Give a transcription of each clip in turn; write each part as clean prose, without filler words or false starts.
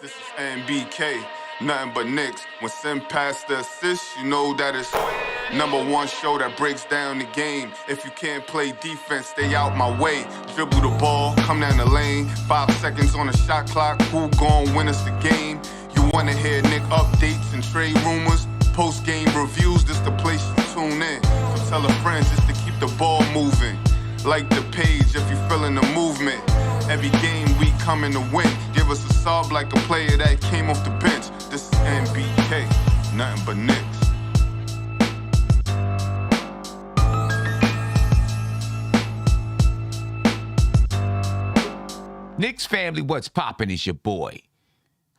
This is NBK, nothing but Knicks. When Sim passed the assist, you know that it's #1 show that breaks down the game. If you can't play defense, stay out my way. Dribble the ball, come down the lane. 5 seconds on the shot clock, who gon' win us the game? You wanna hear Nick updates and trade rumors? Postgame reviews, this the place you tune in. So tell a friend just to keep the ball moving. Like the page if you feeling the movement. Every game we coming to win. Give us a sub like a player that came off the bench. This is NBK, nothing but Knicks. Knicks family, what's poppin'? Is your boy.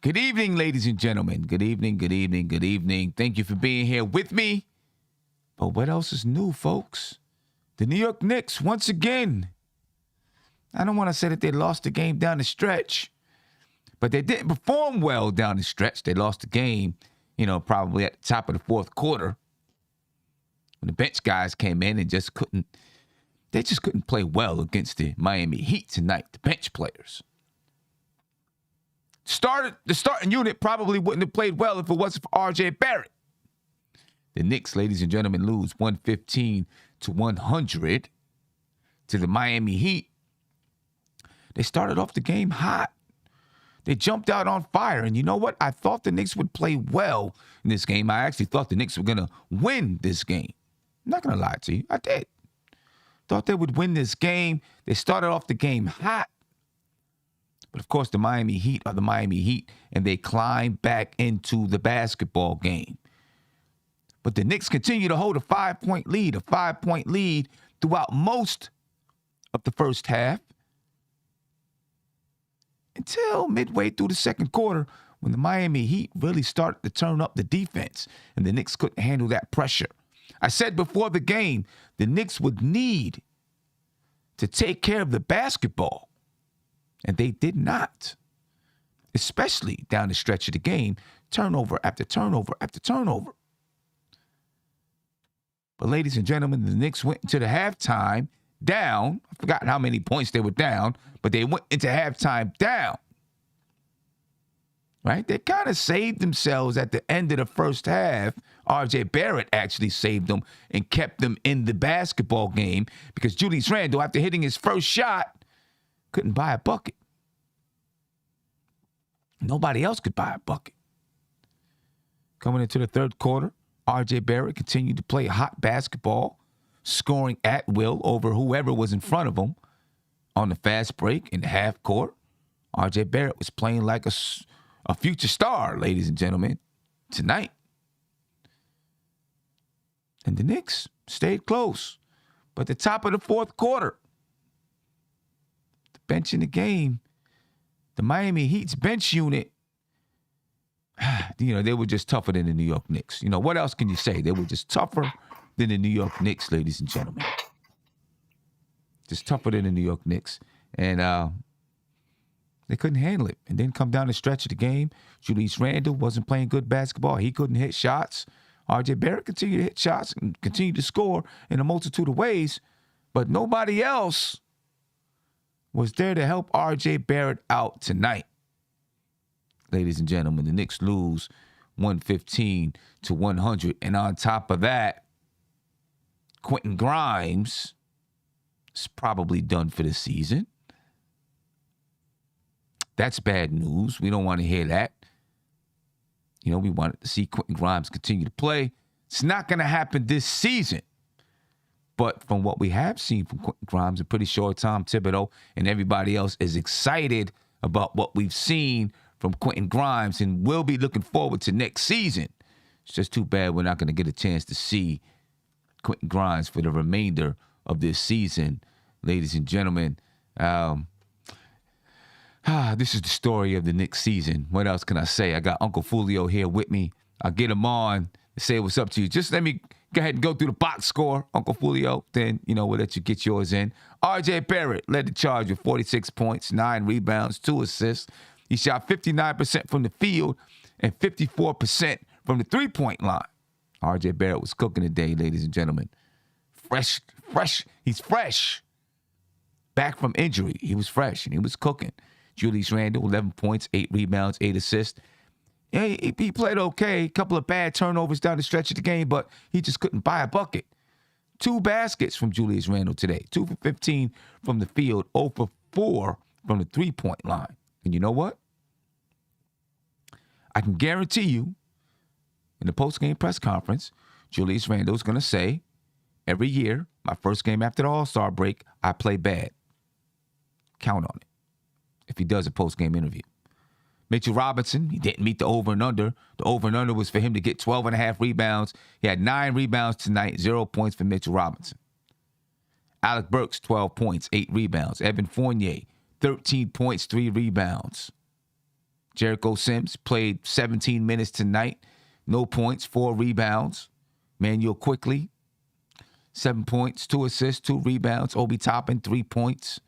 Good evening, ladies and gentlemen. Good evening, good evening, good evening. Thank you for being here with me. But what else is new, folks? The New York Knicks, once again. I don't want to say that they lost the game down the stretch, but they didn't perform well down the stretch. They lost the game, probably at the top of the fourth quarter when the bench guys came in and just couldn't play well against the Miami Heat tonight, the bench players. The starting unit probably wouldn't have played well if it wasn't for R.J. Barrett. The Knicks, ladies and gentlemen, lose 115-100 to the Miami Heat. They started off the game hot. They jumped out on fire. And you know what? I thought the Knicks would play well in this game. I actually thought the Knicks were going to win this game. I'm not going to lie to you. I did. Thought they would win this game. They started off the game hot. But, of course, the Miami Heat are the Miami Heat, and they climb back into the basketball game. But the Knicks continue to hold a 5-point lead throughout most of the first half until midway through the second quarter when the Miami Heat really started to turn up the defense, and the Knicks couldn't handle that pressure. I said before the game, the Knicks would need to take care of the basketball. And they did not, especially down the stretch of the game, turnover after turnover after turnover. But ladies and gentlemen, the Knicks went into the halftime down. I forgot how many points they were down, but they went into halftime down. Right? They kind of saved themselves at the end of the first half. R.J. Barrett actually saved them and kept them in the basketball game because Julius Randle, after hitting his first shot, couldn't buy a bucket. Nobody else could buy a bucket. Coming into the third quarter, R.J. Barrett continued to play hot basketball, scoring at will over whoever was in front of him on the fast break in the half court. R.J. Barrett was playing like a future star, ladies and gentlemen, tonight. And the Knicks stayed close. But at the top of the fourth quarter, bench in the game, the Miami Heat's bench unit, they were just tougher than the New York Knicks. What else can you say? They were just tougher than the New York Knicks, ladies and gentlemen. Just tougher than the New York Knicks. And they couldn't handle it. And then come down the stretch of the game, Julius Randle wasn't playing good basketball. He couldn't hit shots. R.J. Barrett continued to hit shots and continued to score in a multitude of ways. But nobody else was there to help R.J. Barrett out tonight. Ladies and gentlemen, the Knicks lose 115-100. And on top of that, Quentin Grimes is probably done for the season. That's bad news. We don't want to hear that. We wanted to see Quentin Grimes continue to play. It's not going to happen this season. But from what we have seen from Quentin Grimes, I'm pretty sure Tom Thibodeau and everybody else is excited about what we've seen from Quentin Grimes and will be looking forward to next season. It's just too bad we're not going to get a chance to see Quentin Grimes for the remainder of this season. Ladies and gentlemen, this is the story of the Knicks season. What else can I say? I got Uncle Fulio here with me. I'll get him on to say what's up to you. Just let me go ahead and go through the box score, Uncle Fulio. Then, we'll let you get yours in. R.J. Barrett led the charge with 46 points, 9 rebounds, 2 assists. He shot 59% from the field and 54% from the three-point line. R.J. Barrett was cooking today, ladies and gentlemen. Fresh. He's fresh. Back from injury. He was fresh and he was cooking. Julius Randle, 11 points, 8 rebounds, 8 assists. Yeah, he played okay. A couple of bad turnovers down the stretch of the game, but he just couldn't buy a bucket. 2 baskets from Julius Randle today. 2 for 15 from the field, 0 for 4 from the three-point line. And you know what? I can guarantee you, in the post-game press conference, Julius Randle is going to say, every year, my first game after the All-Star break, I play bad. Count on it if he does a post-game interview. Mitchell Robinson, he didn't meet the over and under. The over and under was for him to get 12 and a half rebounds. He had 9 rebounds tonight, 0 points for Mitchell Robinson. Alec Burks, 12 points, 8 rebounds. Evan Fournier, 13 points, 3 rebounds. Jericho Sims played 17 minutes tonight, no points, 4 rebounds. Manuel Quickly, 7 points, 2 assists, 2 rebounds. Obi Toppin, 3 points.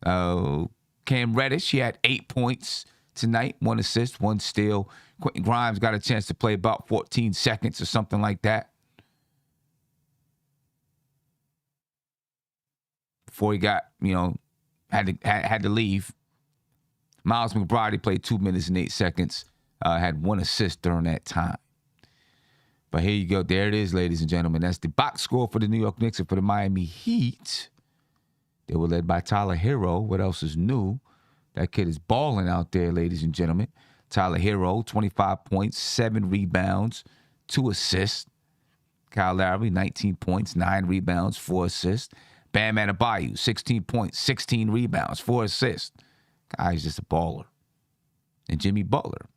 Cam Reddish, he had 8 points tonight, 1 assist, 1 steal. Quentin Grimes got a chance to play about 14 seconds or something like that before he got, had to leave. Miles McBride, he played 2 minutes and 8 seconds, had 1 assist during that time. But here you go. There it is, ladies and gentlemen. That's the box score for the New York Knicks and for the Miami Heat. They were led by Tyler Hero. What else is new? That kid is balling out there, ladies and gentlemen. Tyler Hero, 25 points, 7 rebounds, 2 assists. Kyle Lowry, 19 points, 9 rebounds, 4 assists. Bam Adebayo, 16 points, 16 rebounds, 4 assists. Guy's just a baller. And Jimmy Butler.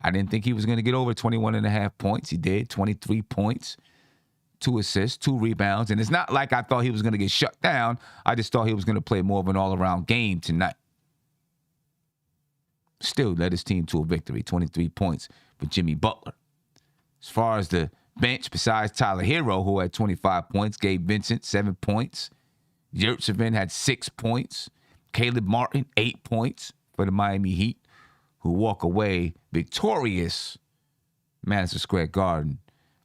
I didn't think he was going to get over 21 and a half points. He did, 23 points, 2 assists, 2 rebounds. And it's not like I thought he was going to get shut down. I just thought he was going to play more of an all-around game tonight. Still led his team to a victory, 23 points for Jimmy Butler. As far as the bench, besides Tyler Hero, who had 25 points, Gabe Vincent, 7 points. Yurtseven had 6 points. Caleb Martin, 8 points for the Miami Heat, who walk away victorious Madison Square Garden.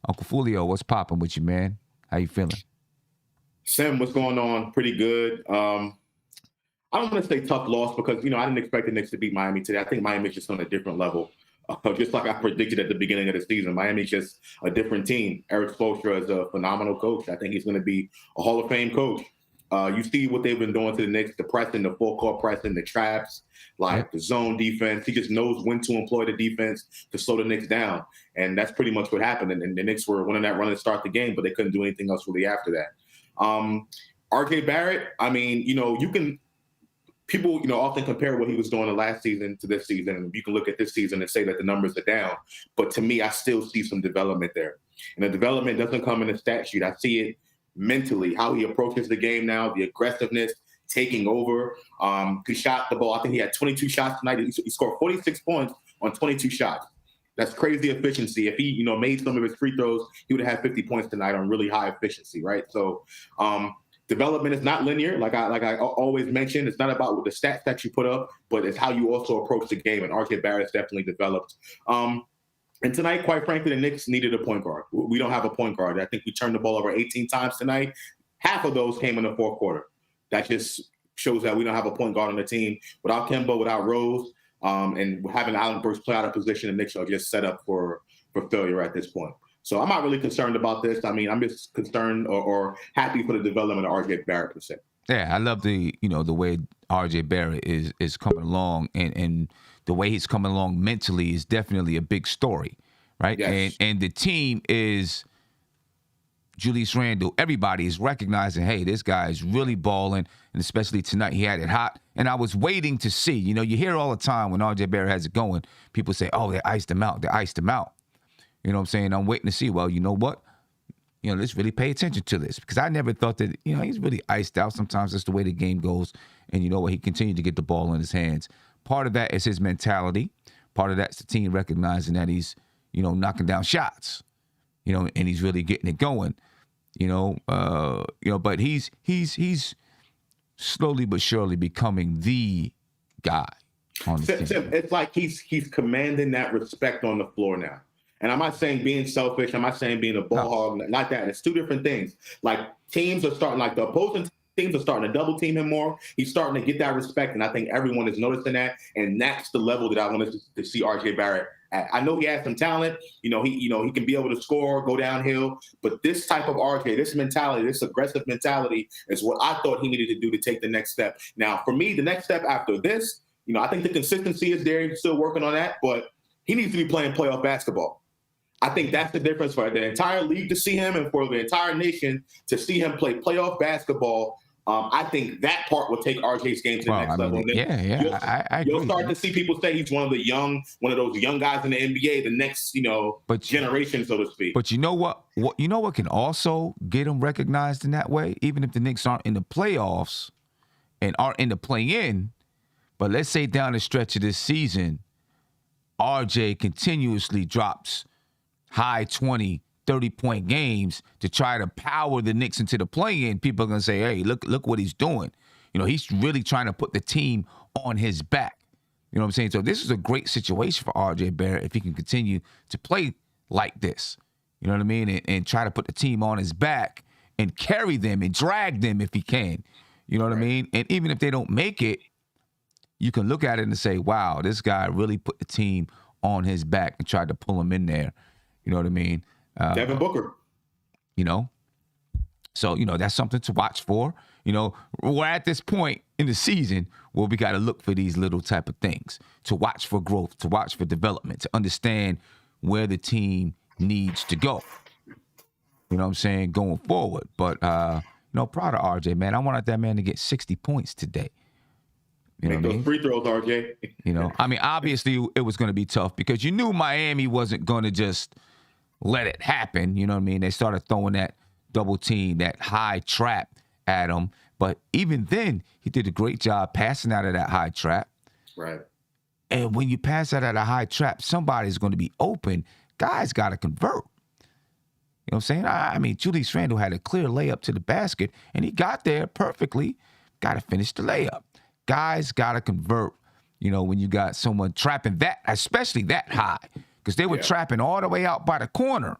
Uncle Fulio, what's popping with you, man? How you feeling? Sam, what's going on? Pretty good. I don't want to say tough loss because, I didn't expect the Knicks to beat Miami today. I think Miami's just on a different level. Just like I predicted at the beginning of the season, Miami's just a different team. Eric Spoelstra is a phenomenal coach. I think he's going to be a Hall of Fame coach. You see what they've been doing to the Knicks, the pressing, the full court pressing, the traps, the zone defense. He just knows when to employ the defense to slow the Knicks down. And that's pretty much what happened. And the Knicks were winning that run to start the game, but they couldn't do anything else really after that. RJ Barrett, people, often compare what he was doing the last season to this season. You can look at this season and say that the numbers are down. But to me, I still see some development there. And the development doesn't come in the stat sheet. I see it mentally, how he approaches the game now, the aggressiveness, taking over. He shot the ball. I think he had 22 shots tonight. He scored 46 points on 22 shots. That's crazy efficiency. If he, made some of his free throws, he would have had 50 points tonight on really high efficiency, right? So, development is not linear. Like I always mention, it's not about the stats that you put up, but it's how you also approach the game. And RJ Barrett's definitely developed. And tonight, quite frankly, the Knicks needed a point guard. We don't have a point guard. I think we turned the ball over 18 times tonight. Half of those came in the fourth quarter. That just shows that we don't have a point guard on the team. Without Kemba, without Rose, and having Allen Burks play out of position, the Knicks are just set up for failure at this point. So I'm not really concerned about this. I'm just concerned or happy for the development of RJ Barrett per se. Yeah, I love the way RJ Barrett is coming along, and the way he's coming along mentally is definitely a big story, right? Yes. And the team is Julius Randle. Everybody is recognizing, hey, this guy is really balling, and especially tonight he had it hot. And I was waiting to see. You hear all the time when RJ Barrett has it going, people say, oh, they iced him out. They iced him out. You know what I'm saying? I'm waiting to see, well, you know what? Let's really pay attention to this, because I never thought that, he's really iced out. Sometimes that's the way the game goes. And you know what? He continued to get the ball in his hands. Part of that is his mentality. Part of that's the team recognizing that he's, knocking down shots, and he's really getting it going, but he's slowly but surely becoming the guy on the team. It's like he's commanding that respect on the floor now. And I'm not saying being selfish. I'm not saying being a ball hog. Not that. It's two different things. Like, teams are starting, like the opposing teams are starting to double team him more. He's starting to get that respect, and I think everyone is noticing that. And that's the level that I wanted to see R.J. Barrett at. I know he has some talent. He can be able to score, go downhill. But this type of R.J., this mentality, this aggressive mentality, is what I thought he needed to do to take the next step. Now, for me, the next step after this, I think the consistency is there. He's still working on that, but he needs to be playing playoff basketball. I think that's the difference for the entire league to see him and for the entire nation to see him play playoff basketball. I think that part will take RJ's game to the next level. You'll start to see people say he's one of those young guys in the NBA, the next, generation, so to speak. But you know what? What can also get him recognized in that way? Even if the Knicks aren't in the playoffs and aren't in the play-in, but let's say down the stretch of this season, RJ continuously drops high 20, 30-point games to try to power the Knicks into the play-in. People are going to say, hey, look what he's doing. He's really trying to put the team on his back. You know what I'm saying? So this is a great situation for RJ Barrett if he can continue to play like this. You know what I mean? And try to put the team on his back and carry them and drag them if he can. You know what I mean? And even if they don't make it, you can look at it and say, wow, this guy really put the team on his back and tried to pull him in there. You know what I mean? Devin Booker. So, that's something to watch for. We're at this point in the season where we got to look for these little type of things, to watch for growth, to watch for development, to understand where the team needs to go. You know what I'm saying? Going forward. But, proud of RJ, man. I wanted that man to get 60 points today. Make those free throws, RJ. Obviously it was going to be tough because you knew Miami wasn't going to just let it happen. You know what I mean? They started throwing that double team, that high trap at him. But even then, he did a great job passing out of that high trap. Right. And when you pass out of a high trap, somebody's going to be open. Guys got to convert. You know what I'm saying? Julius Randle had a clear layup to the basket, and he got there perfectly. Got to finish the layup. Guys got to convert, when you got someone trapping that, especially that high, because they were trapping all the way out by the corner.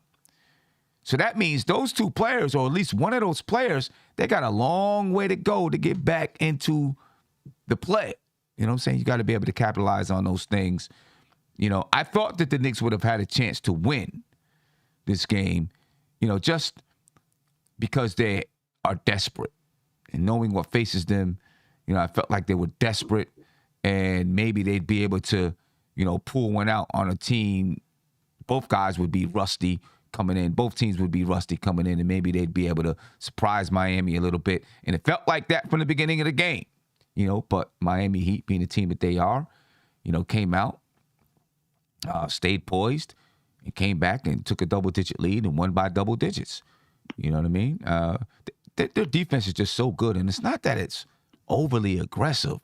So that means those two players, or at least one of those players, they got a long way to go to get back into the play. You know what I'm saying? You got to be able to capitalize on those things. I thought that the Knicks would have had a chance to win this game, just because they are desperate. And knowing what faces them, I felt like they were desperate, and maybe they'd be able to, pull one out on a team. Both guys would be rusty coming in. Both teams would be rusty coming in, and maybe they'd be able to surprise Miami a little bit. And it felt like that from the beginning of the game, but Miami Heat, being the team that they are, came out, stayed poised, and came back and took a double-digit lead and won by double digits. You know what I mean? Their defense is just so good, and it's not that it's overly aggressive.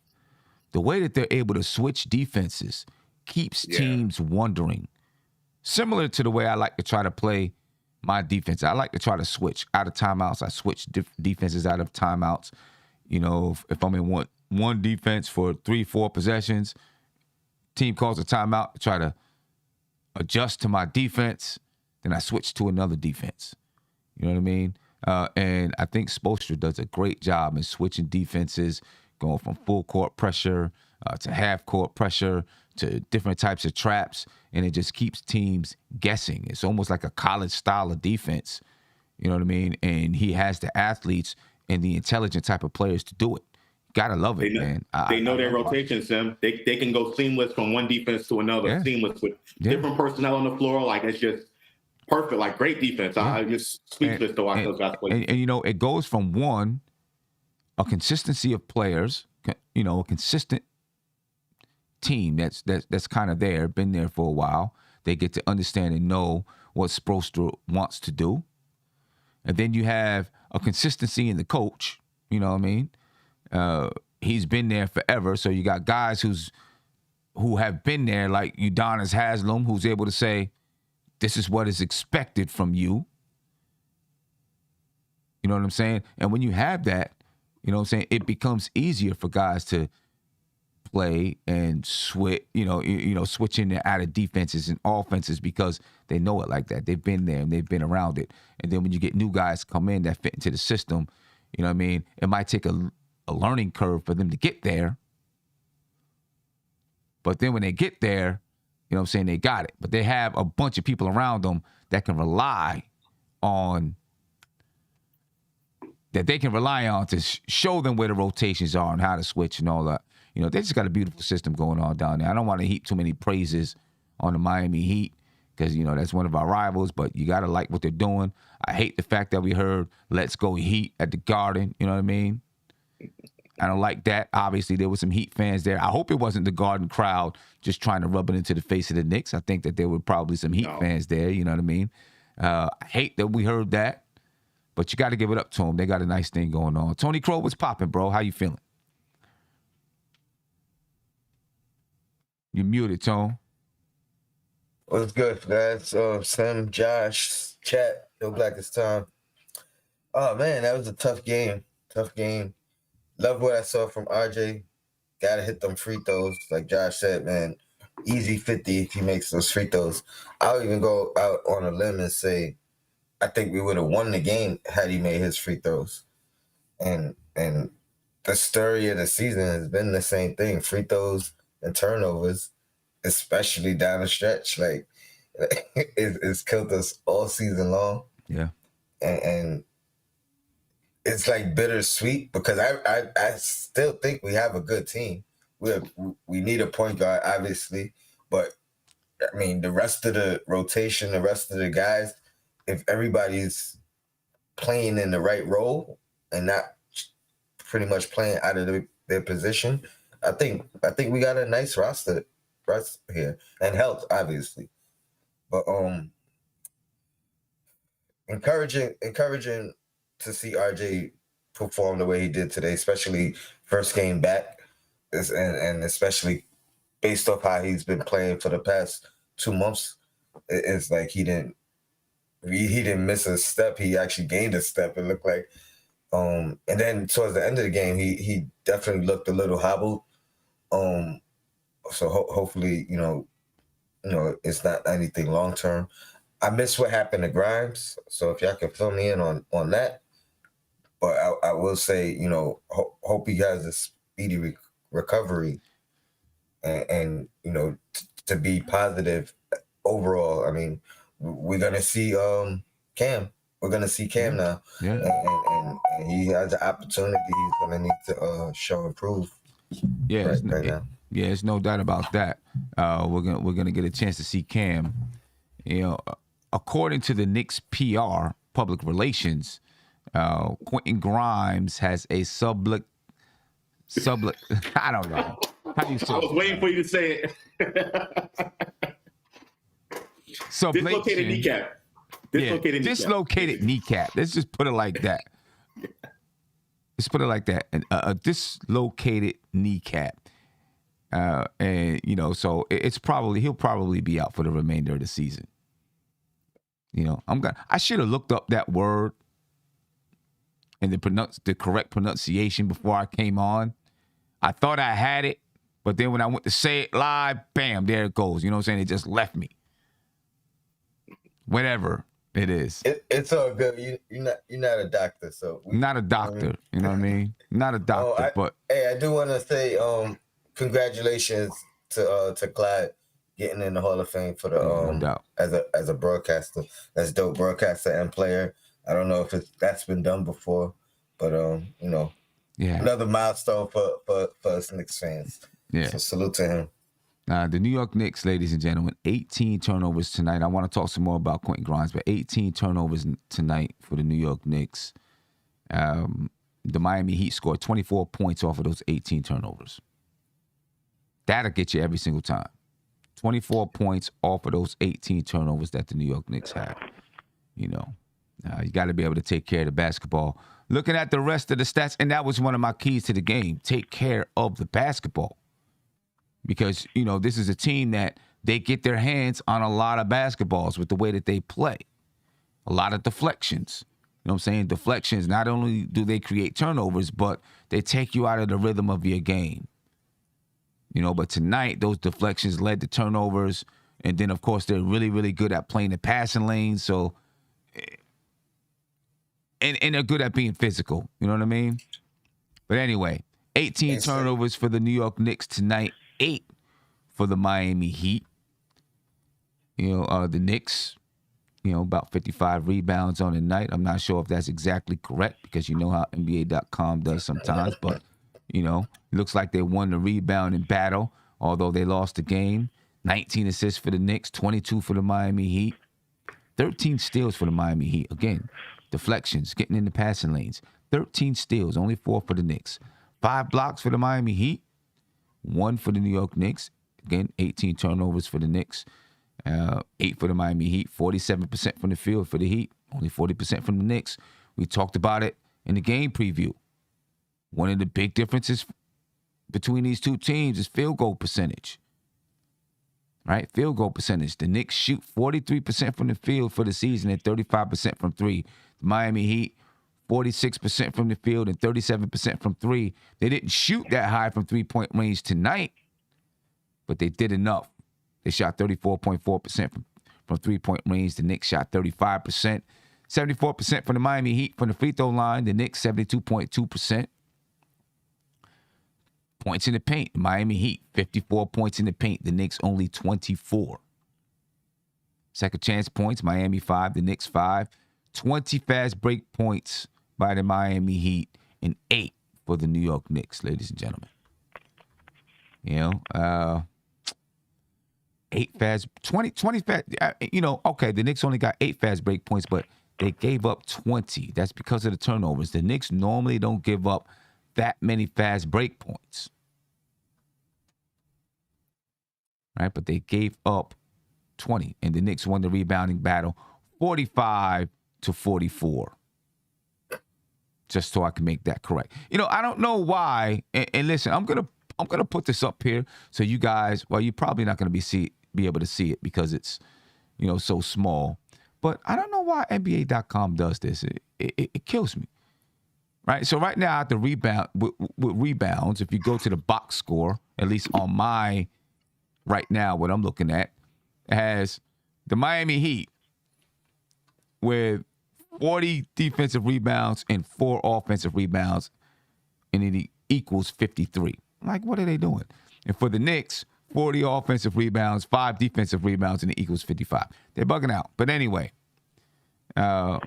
The way that they're able to switch defenses keeps teams wondering. Similar to the way I like to try to play my defense. I like to try to switch out of timeouts. I switch defenses out of timeouts. If I'm in one defense for 3-4 possessions, team calls a timeout to try to adjust to my defense, then I switch to another defense. You know what I mean? And I think Spoelstra does a great job in switching defenses, going from full court pressure to half court pressure to different types of traps, and it just keeps teams guessing. It's almost like a college style of defense. You know what I mean? And he has the athletes and the intelligent type of players to do it. Gotta love it, man. They know their rotation, Sim. They can go seamless from one defense to another, seamless with different personnel on the floor. Like, it's just perfect, like great defense. I just speechless to watch those guys play. And it goes from a consistency of players, a consistent team that's kind of there, been there for a while. They get to understand and know what Spoelstra wants to do. And then you have a consistency in the coach, you know what I mean? He's been there forever, so you got guys who have been there, like Udonis Haslem, who's able to say, this is what is expected from you. You know what I'm saying? And when you have that, you know what I'm saying, it becomes easier for guys to play and switch, switch in and out of defenses and offenses because they know it like that. They've been there and they've been around it. And then when you get new guys come in that fit into the system, You know what I mean? It might take a learning curve for them to get there. But then when they get there, you know what I'm saying, they got it. But they have a bunch of people around them that can rely on, that they can rely on to show them where the rotations are and how to switch and all that. You know, they just got a beautiful system going on down there. I don't want to heap too many praises on the Miami Heat because, you know, that's one of our rivals, but you got to like what they're doing. I hate the fact that we heard "Let's Go Heat" at the Garden. You know what I mean? I don't like that. Obviously, there were some Heat fans there. I hope it wasn't the Garden crowd just trying to rub it into the face of the Knicks. I think that there were probably some Heat fans there. You know what I mean? I hate that we heard that, but you got to give it up to them. They got a nice thing going on. Tony Crow, what's popping, bro? How you feeling? You muted, Tone. What's good, guys? Sam, Josh, chat, no blackest time. Oh, man, that was a tough game. Tough game. Love what I saw from RJ. Got to hit them free throws. Like Josh said, man, easy 50 if he makes those free throws. I'll even go out on a limb and say I think we would have won the game had he made his free throws. And the story of the season has been the same thing. Free throws and turnovers, especially down the stretch. Like, it's killed us all season long. Yeah. And it's like bittersweet because I still think we have a good team. We need a point guard, obviously, but I mean the rest of the rotation, the rest of the guys, if everybody's playing in the right role and not pretty much playing out of their position, I think we got a nice roster here and health, obviously, but encouraging to see RJ perform the way he did today, especially first game back, and especially based off how he's been playing for the past 2 months. It's like he didn't miss a step. He actually gained a step. It looked like, and then towards the end of the game, he definitely looked a little hobbled. So hopefully, you know, it's not anything long term. I miss what happened to Grimes, so if y'all can fill me in on that. But I will say, you know, hope he has a speedy recovery, and you know, to be positive overall. I mean, we're gonna see Cam. We're gonna see Cam now, and he has an opportunity. He's gonna need to show and prove. Yeah, right now. Yeah, there's no doubt about that. We're gonna get a chance to see Cam. You know, according to the Knicks PR, public relations, Quentin Grimes has a subluxation. I don't know. How do you say? I was waiting for you to say it. Dislocated kneecap. Dislocated kneecap. Let's just put it like that. Let's put it like that. A dislocated kneecap. And you know, so he'll probably be out for the remainder of the season. You know, I should have looked up that word and the correct pronunciation before I came on. I thought I had it, but then when I went to say it live, bam, there it goes. You know what I'm saying? It just left me. Whatever it is. It's all good. You're not a doctor, so not a doctor. You know what I mean? Not a doctor, but hey, I do want to say congratulations to Clyde getting in the Hall of Fame for the no doubt. as a broadcaster. That's dope, broadcaster and player. I don't know if that's been done before, but you know, yeah, another milestone for us Knicks fans. Yeah, so salute to him. The New York Knicks, ladies and gentlemen, 18 turnovers tonight. I want to talk some more about Quentin Grimes, but 18 turnovers tonight for the New York Knicks. The Miami Heat scored 24 points off of those 18 turnovers. That'll get you every single time. 24 points off of those 18 turnovers that the New York Knicks had. You know, you got to be able to take care of the basketball. Looking at the rest of the stats, and that was one of my keys to the game, take care of the basketball. Because, you know, this is a team that they get their hands on a lot of basketballs with the way that they play. A lot of deflections. You know what I'm saying? Deflections, not only do they create turnovers, but they take you out of the rhythm of your game. You know, but tonight, those deflections led to turnovers. And then, of course, they're really, really good at playing the passing lane. So and they're good at being physical. You know what I mean? But anyway, 18 turnovers for the New York Knicks tonight, 8 for the Miami Heat. The Knicks, about 55 rebounds on the night. I'm not sure if that's exactly correct because you know how NBA.com does sometimes, but, it looks like they won the rebounding battle, although they lost the game. 19 assists for the Knicks, 22 for the Miami Heat, 13 steals for the Miami Heat. Again, deflections, getting in the passing lanes. 13 steals, only 4 for the Knicks. 5 blocks for the Miami Heat, 1 for the New York Knicks. Again, 18 turnovers for the Knicks. 8 for the Miami Heat, 47% from the field for the Heat, only 40% from the Knicks. We talked about it in the game preview. One of the big differences between these two teams is field goal percentage. Right? Field goal percentage. The Knicks shoot 43% from the field for the season and 35% from 3. The Miami Heat, 46% from the field and 37% from 3. They didn't shoot that high from three-point range tonight, but they did enough. They shot 34.4% from three-point range. The Knicks shot 35%. 74% from the Miami Heat from the free throw line. The Knicks, 72.2%. Points in the paint. The Miami Heat, 54 points in the paint. The Knicks, only 24. Second chance points, Miami 5, the Knicks 5. 20 fast break points by the Miami Heat and 8 for the New York Knicks, ladies and gentlemen. 8 fast, 20 fast, okay, the Knicks only got 8 fast break points, but they gave up 20. That's because of the turnovers. The Knicks normally don't give up that many fast break points. Right? But they gave up 20, and the Knicks won the rebounding battle 45-44. Just so I can make that correct. I don't know why, and listen, I'm gonna put this up here so you guys, well, you're probably not gonna be able to see it because it's, so small. But I don't know why NBA.com does this. It kills me. Right? So right now at the with rebounds, if you go to the box score, at least on my right now, what I'm looking at, it has the Miami Heat with 40 defensive rebounds and 4 offensive rebounds, and it equals 53. Like, what are they doing? And for the Knicks, 40 offensive rebounds, 5 defensive rebounds, and it equals 55. They're bugging out. But anyway, the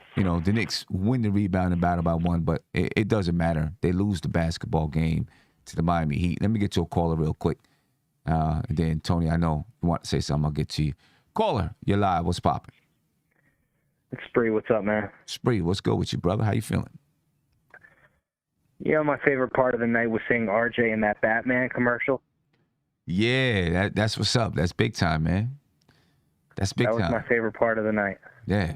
Knicks win the rebounding battle by 1, but it doesn't matter. They lose the basketball game to the Miami Heat. Let me get to a caller real quick. And then, Tony, I know you want to say something. I'll get to you. Caller, you're live. What's popping? It's Spree. What's up, man? Spree, what's good with you, brother? How you feeling? My favorite part of the night was seeing RJ in that Batman commercial. Yeah, that's what's up. That's big time, man. That's big time. That was my favorite part of the night. Yeah,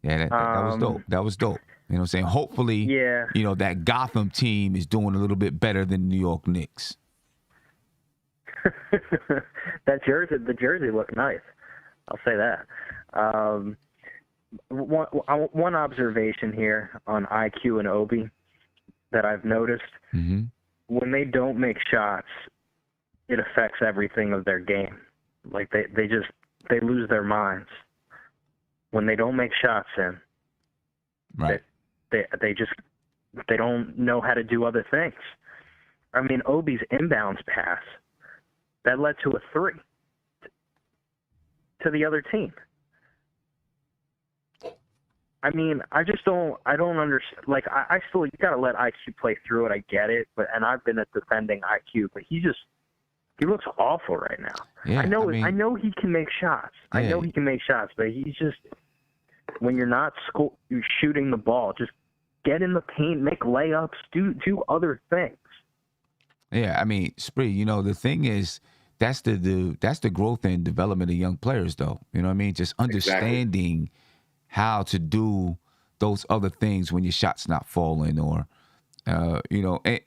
that was dope. That was dope. You know what I'm saying? Hopefully, that Gotham team is doing a little bit better than the New York Knicks. The jersey looked nice. I'll say that. One observation here on IQ and Obi that I've noticed. Mm-hmm. When they don't make shots, it affects everything of their game. Like they lose their minds when they don't make shots in. Right. They don't know how to do other things. I mean, Obi's inbounds pass that led to a 3 to the other team. I mean, I don't understand. Like, I still, you got to let IQ play through it. I get it. And I've been at defending IQ, but he looks awful right now. Yeah, I know he can make shots. Yeah. I know he can make shots, but he's just, when you're not you're shooting the ball, just get in the paint, make layups, do other things. Yeah, I mean, Spree, the thing is, that's the growth and development of young players, though. You know what I mean? Just understanding how to do those other things when your shot's not falling, or, I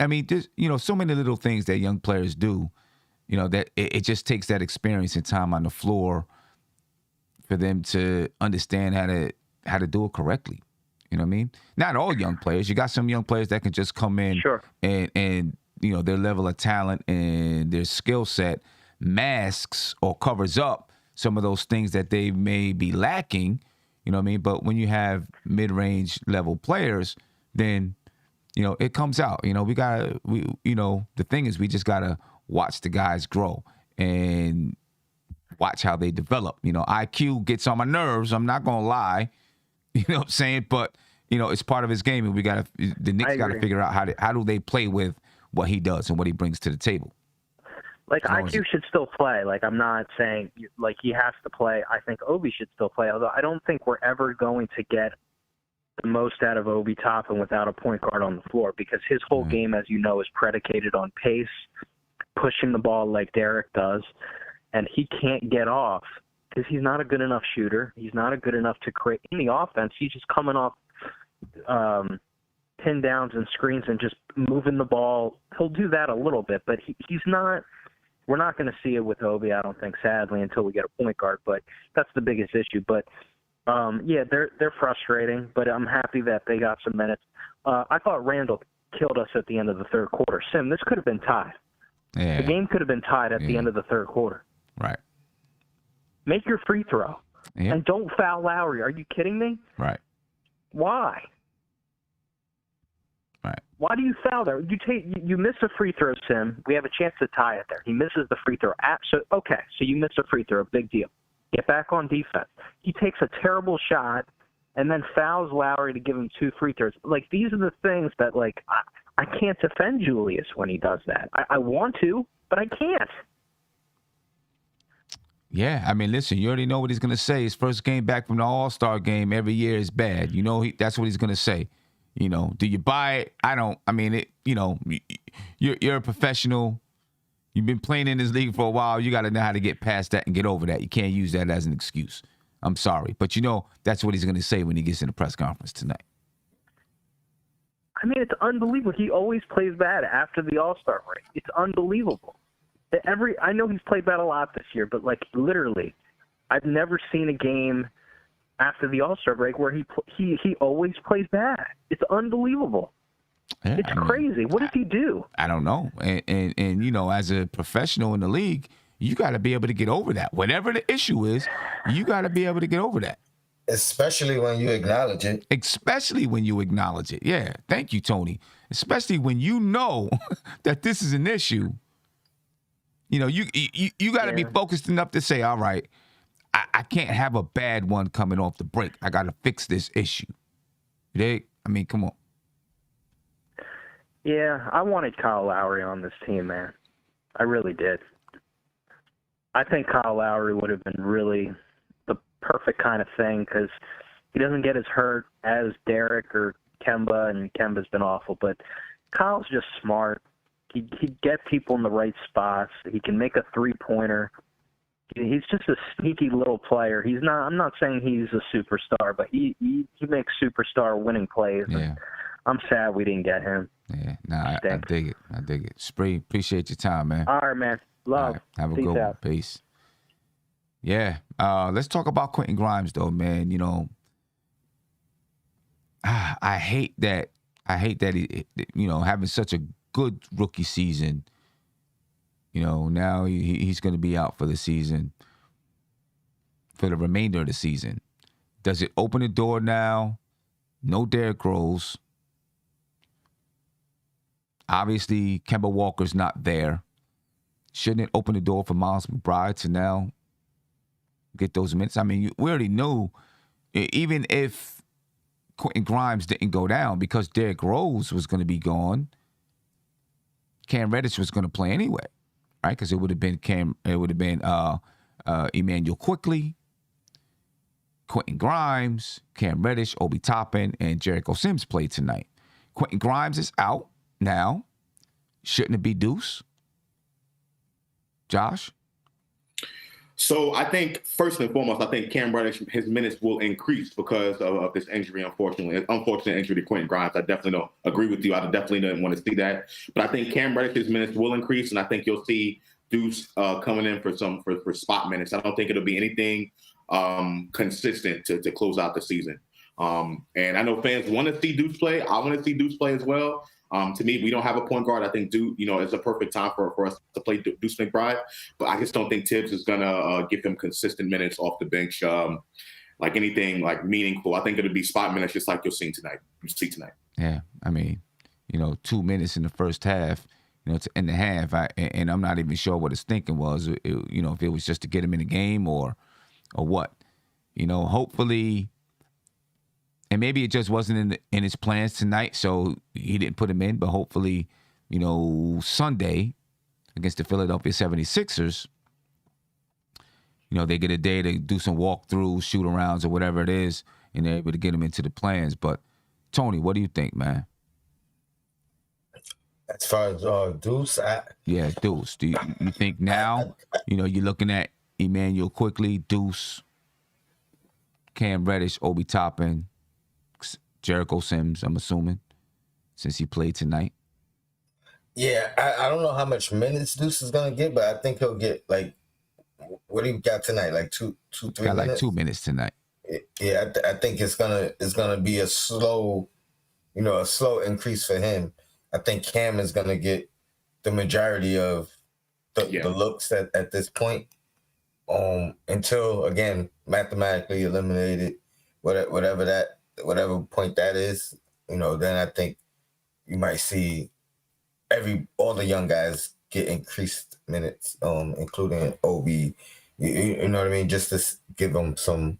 mean, there's, so many little things that young players do, that it just takes that experience and time on the floor for them to understand how to do it correctly. You know what I mean? Not all young players. You got some young players that can just come in and their level of talent and their skill set masks or covers up some of those things that they may be lacking, You know what I mean? But when you have mid-range level players, then, it comes out. The thing is, we just gotta watch the guys grow and watch how they develop. IQ gets on my nerves. I'm not gonna lie. You know what I'm saying? But it's part of his game, and the Knicks got to figure out how do they play with what he does and what he brings to the table. Like, IQ should still play. Like, I'm not saying like he has to play. I think Obi should still play. Although I don't think we're ever going to get the most out of Obi Toppin without a point guard on the floor, because his whole game, as you know, is predicated on pace, pushing the ball like Derek does, and he can't get off because he's not a good enough shooter. He's not a good enough to create in the offense. He's just coming off pin downs and screens and just moving the ball. He'll do that a little bit, but he's not. We're not going to see it with Obi, I don't think, sadly, until we get a point guard. But that's the biggest issue. But they're frustrating. But I'm happy that they got some minutes. I thought Randle killed us at the end of the third quarter. Sim, this could have been tied. Yeah. The game could have been tied at the end of the third quarter. Right. Make your free throw. Yep. And don't foul Lowry. Are you kidding me? Right. Why? Right. Why do you foul there? You miss a free throw, Sim. We have a chance to tie it there. He misses the free throw. So you miss a free throw. Big deal. Get back on defense. He takes a terrible shot and then fouls Lowry to give him 2 free throws. Like, these are the things that, like, I can't defend Julius when he does that. I want to, but I can't. Yeah, I mean, listen, you already know what he's going to say. His first game back from the All-Star game every year is bad. That's what he's going to say. Do you buy it? I don't. I mean, you're a professional. You've been playing in this league for a while. You got to know how to get past that and get over that. You can't use that as an excuse. I'm sorry. But that's what he's going to say when he gets in the press conference tonight. I mean, it's unbelievable. He always plays bad after the All-Star break. It's unbelievable. I know he's played bad a lot this year, but, like, literally, I've never seen a game after the All-Star break where he always plays bad. It's unbelievable. Yeah, it's crazy. What does he do? I don't know. And as a professional in the league, you got to be able to get over that. Whatever the issue is, you got to be able to get over that. Especially when you acknowledge it. Especially when you acknowledge it. Yeah. Thank you, Tony. Especially when you know that this is an issue. You got to be focused enough to say, all right, I can't have a bad one coming off the break. I got to fix this issue. I mean, come on. Yeah, I wanted Kyle Lowry on this team, man. I really did. I think Kyle Lowry would have been really the perfect kind of thing because he doesn't get as hurt as Derek or Kemba, and Kemba's been awful. But Kyle's just smart. He'd get people in the right spots. He can make a three-pointer. He's just a sneaky little player. He's not. I'm not saying he's a superstar, but he makes superstar winning plays. Yeah. And I'm sad we didn't get him. Yeah, I dig it. I dig it. Spree, appreciate your time, man. All right, man. Love. Right, have a Peace good out. one. Peace. Yeah. Let's talk about Quentin Grimes, though, man. I hate that he, having such a good rookie season. Now he's going to be out for the season, for the remainder of the season. Does it open the door now? No Derrick Rose. Obviously, Kemba Walker's not there. Shouldn't it open the door for Miles McBride to now get those minutes? I mean, we already knew, even if Quentin Grimes didn't go down because Derrick Rose was going to be gone, Cam Reddish was going to play anyway, right? Because it would have been Emmanuel Quickly, Quentin Grimes, Cam Reddish, Obi Toppin, and Jericho Sims played tonight. Quentin Grimes is out now. Shouldn't it be Deuce? Josh? So I think first and foremost, I think Cam Reddish, his minutes will increase because of this injury, unfortunately. Unfortunate injury to Quentin Grimes. I definitely don't agree with you. I definitely don't want to see that. But I think Cam Reddish's minutes will increase, and I think you'll see Deuce coming in for spot minutes. I don't think it'll be anything consistent to close out the season. And I know fans want to see Deuce play. I want to see Deuce play as well. To me, we don't have a point guard. I think Deuce, it's a perfect time for us to play Deuce McBride. But I just don't think Tibbs is going to give him consistent minutes off the bench. like anything like meaningful. I think it'll be spot minutes just like you'll see tonight. Yeah, I mean, 2 minutes in the first half, to end the half, and I'm not even sure what his thinking was. If it was just to get him in the game or what. Hopefully, and maybe it just wasn't in his plans tonight, so he didn't put him in. But hopefully, Sunday against the Philadelphia 76ers, they get a day to do some walkthroughs, shoot arounds, or whatever it is, and they're able to get him into the plans. But Tony, what do you think, man? As far as Deuce, Deuce. Do you think now, you're looking at Emmanuel Quickly, Deuce, Cam Reddish, Obi Toppin, Jericho Sims, I'm assuming, since he played tonight? Yeah, I don't know how much minutes Deuce is going to get, but I think he'll get, like, what do you got tonight? Like 3 minutes? Got like 2 minutes tonight. Yeah, I think it's gonna be a slow increase for him. I think Cam is gonna get the majority of the looks at this point, until again mathematically eliminated, whatever point that is. Then I think you might see all the young guys get increased minutes, including Obi. You know what I mean? Just to give them some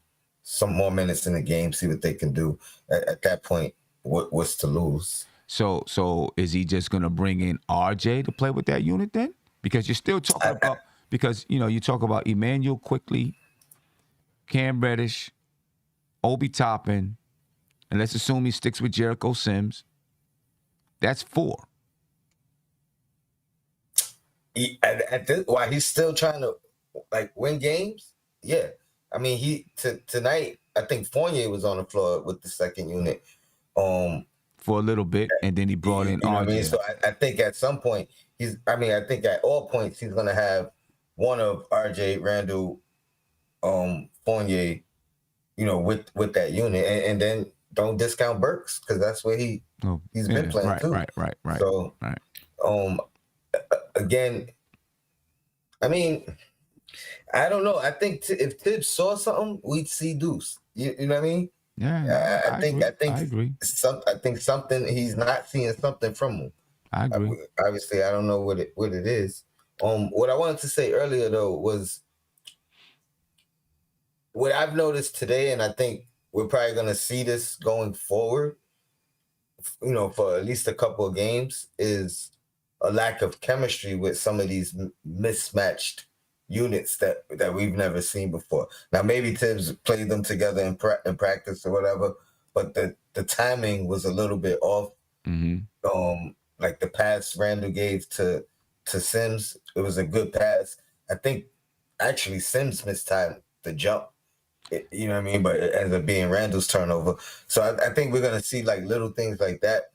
more minutes in the game, see what they can do. At that point, what's to lose? So is he just going to bring in RJ to play with that unit then? Because you're still talking about, because you talk about Emmanuel Quickly, Cam Reddish, Obi Toppin, and let's assume he sticks with Jericho Sims. That's 4. While he's still trying to win games, yeah. I mean, tonight I think Fournier was on the floor with the second unit, for a little bit, and then he brought in RJ. What I mean? So I think at some point I think at all points he's gonna have one of RJ, Randle, Fournier, with that unit, and then don't discount Burks because that's where he's been playing too. Right. So again, I mean, I don't know. I think if Tibbs saw something, we'd see Deuce. You know what I mean? Yeah, I think I agree. I think something he's not seeing something from him. I agree. Obviously, I don't know what it is. What I wanted to say earlier though was what I've noticed today, and I think we're probably going to see this going forward. For at least a couple of games, is a lack of chemistry with some of these mismatched units that we've never seen before. Now, maybe Tibbs played them together in practice or whatever, but the timing was a little bit off. Mm-hmm. Like the pass Randle gave to Sims, it was a good pass. I think actually Sims mistimed the jump. You know what I mean? But it ends up being Randle's turnover. So I think we're going to see like little things like that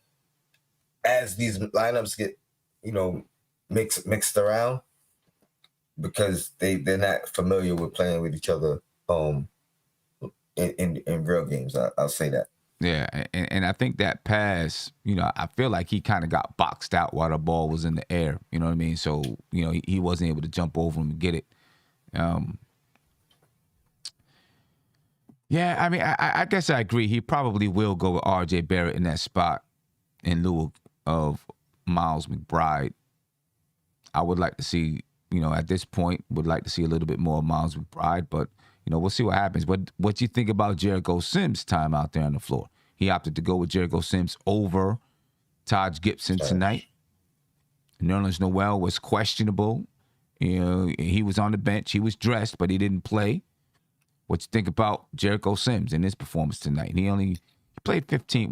as these lineups get, mixed around, because they're not familiar with playing with each other in real games. I'll say that. Yeah, and I think that pass, I feel like he kind of got boxed out while the ball was in the air. You know what I mean? So, he wasn't able to jump over him and get it. Yeah, I mean, I guess I agree. He probably will go with R.J. Barrett in that spot in lieu of Miles McBride. I would like to see, at this point, would like to see a little bit more of Miles McBride, but, we'll see what happens. What do you think about Jericho Sims' time out there on the floor? He opted to go with Jericho Sims over Taj Gibson tonight. Nerlens Noel was questionable. He was on the bench. He was dressed, but he didn't play. What you think about Jericho Sims in his performance tonight? He played 15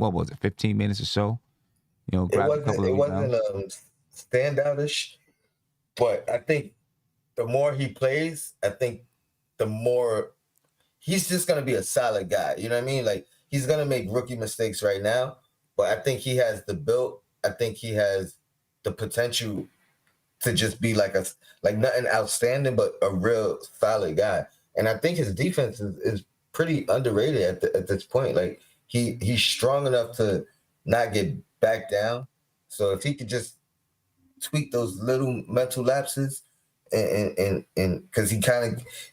minutes or so? Grabbed a couple of rebounds. It wasn't standoutish, but I think the more he plays, I think the more he's just going to be a solid guy. You know what I mean? Like, he's going to make rookie mistakes right now, but I think he has the build. I think he has the potential to just be like nothing outstanding, but a real solid guy. And I think his defense is pretty underrated at this point. Like, he's strong enough to not get back down. So if he could just tweak those little mental lapses and because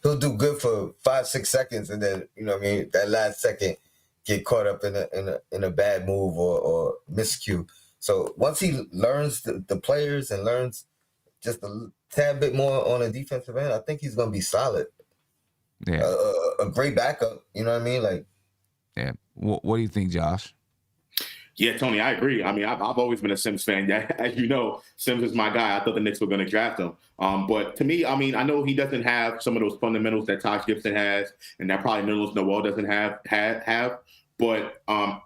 he'll do good for 5-6 seconds, and then that last second get caught up in a bad move or miscue. So once he learns the players and learns just a tad bit more on the defensive end, I think he's gonna be solid. Yeah, a great backup. You know what I mean? Like, yeah. What do you think, Josh? Yeah, Tony, I agree. I mean, I've always been a Sims fan. As you know, Sims is my guy. I thought the Knicks were going to draft him. But to me, I mean, I know he doesn't have some of those fundamentals that Taj Gibson has, and that probably Nerlens Noel doesn't have. But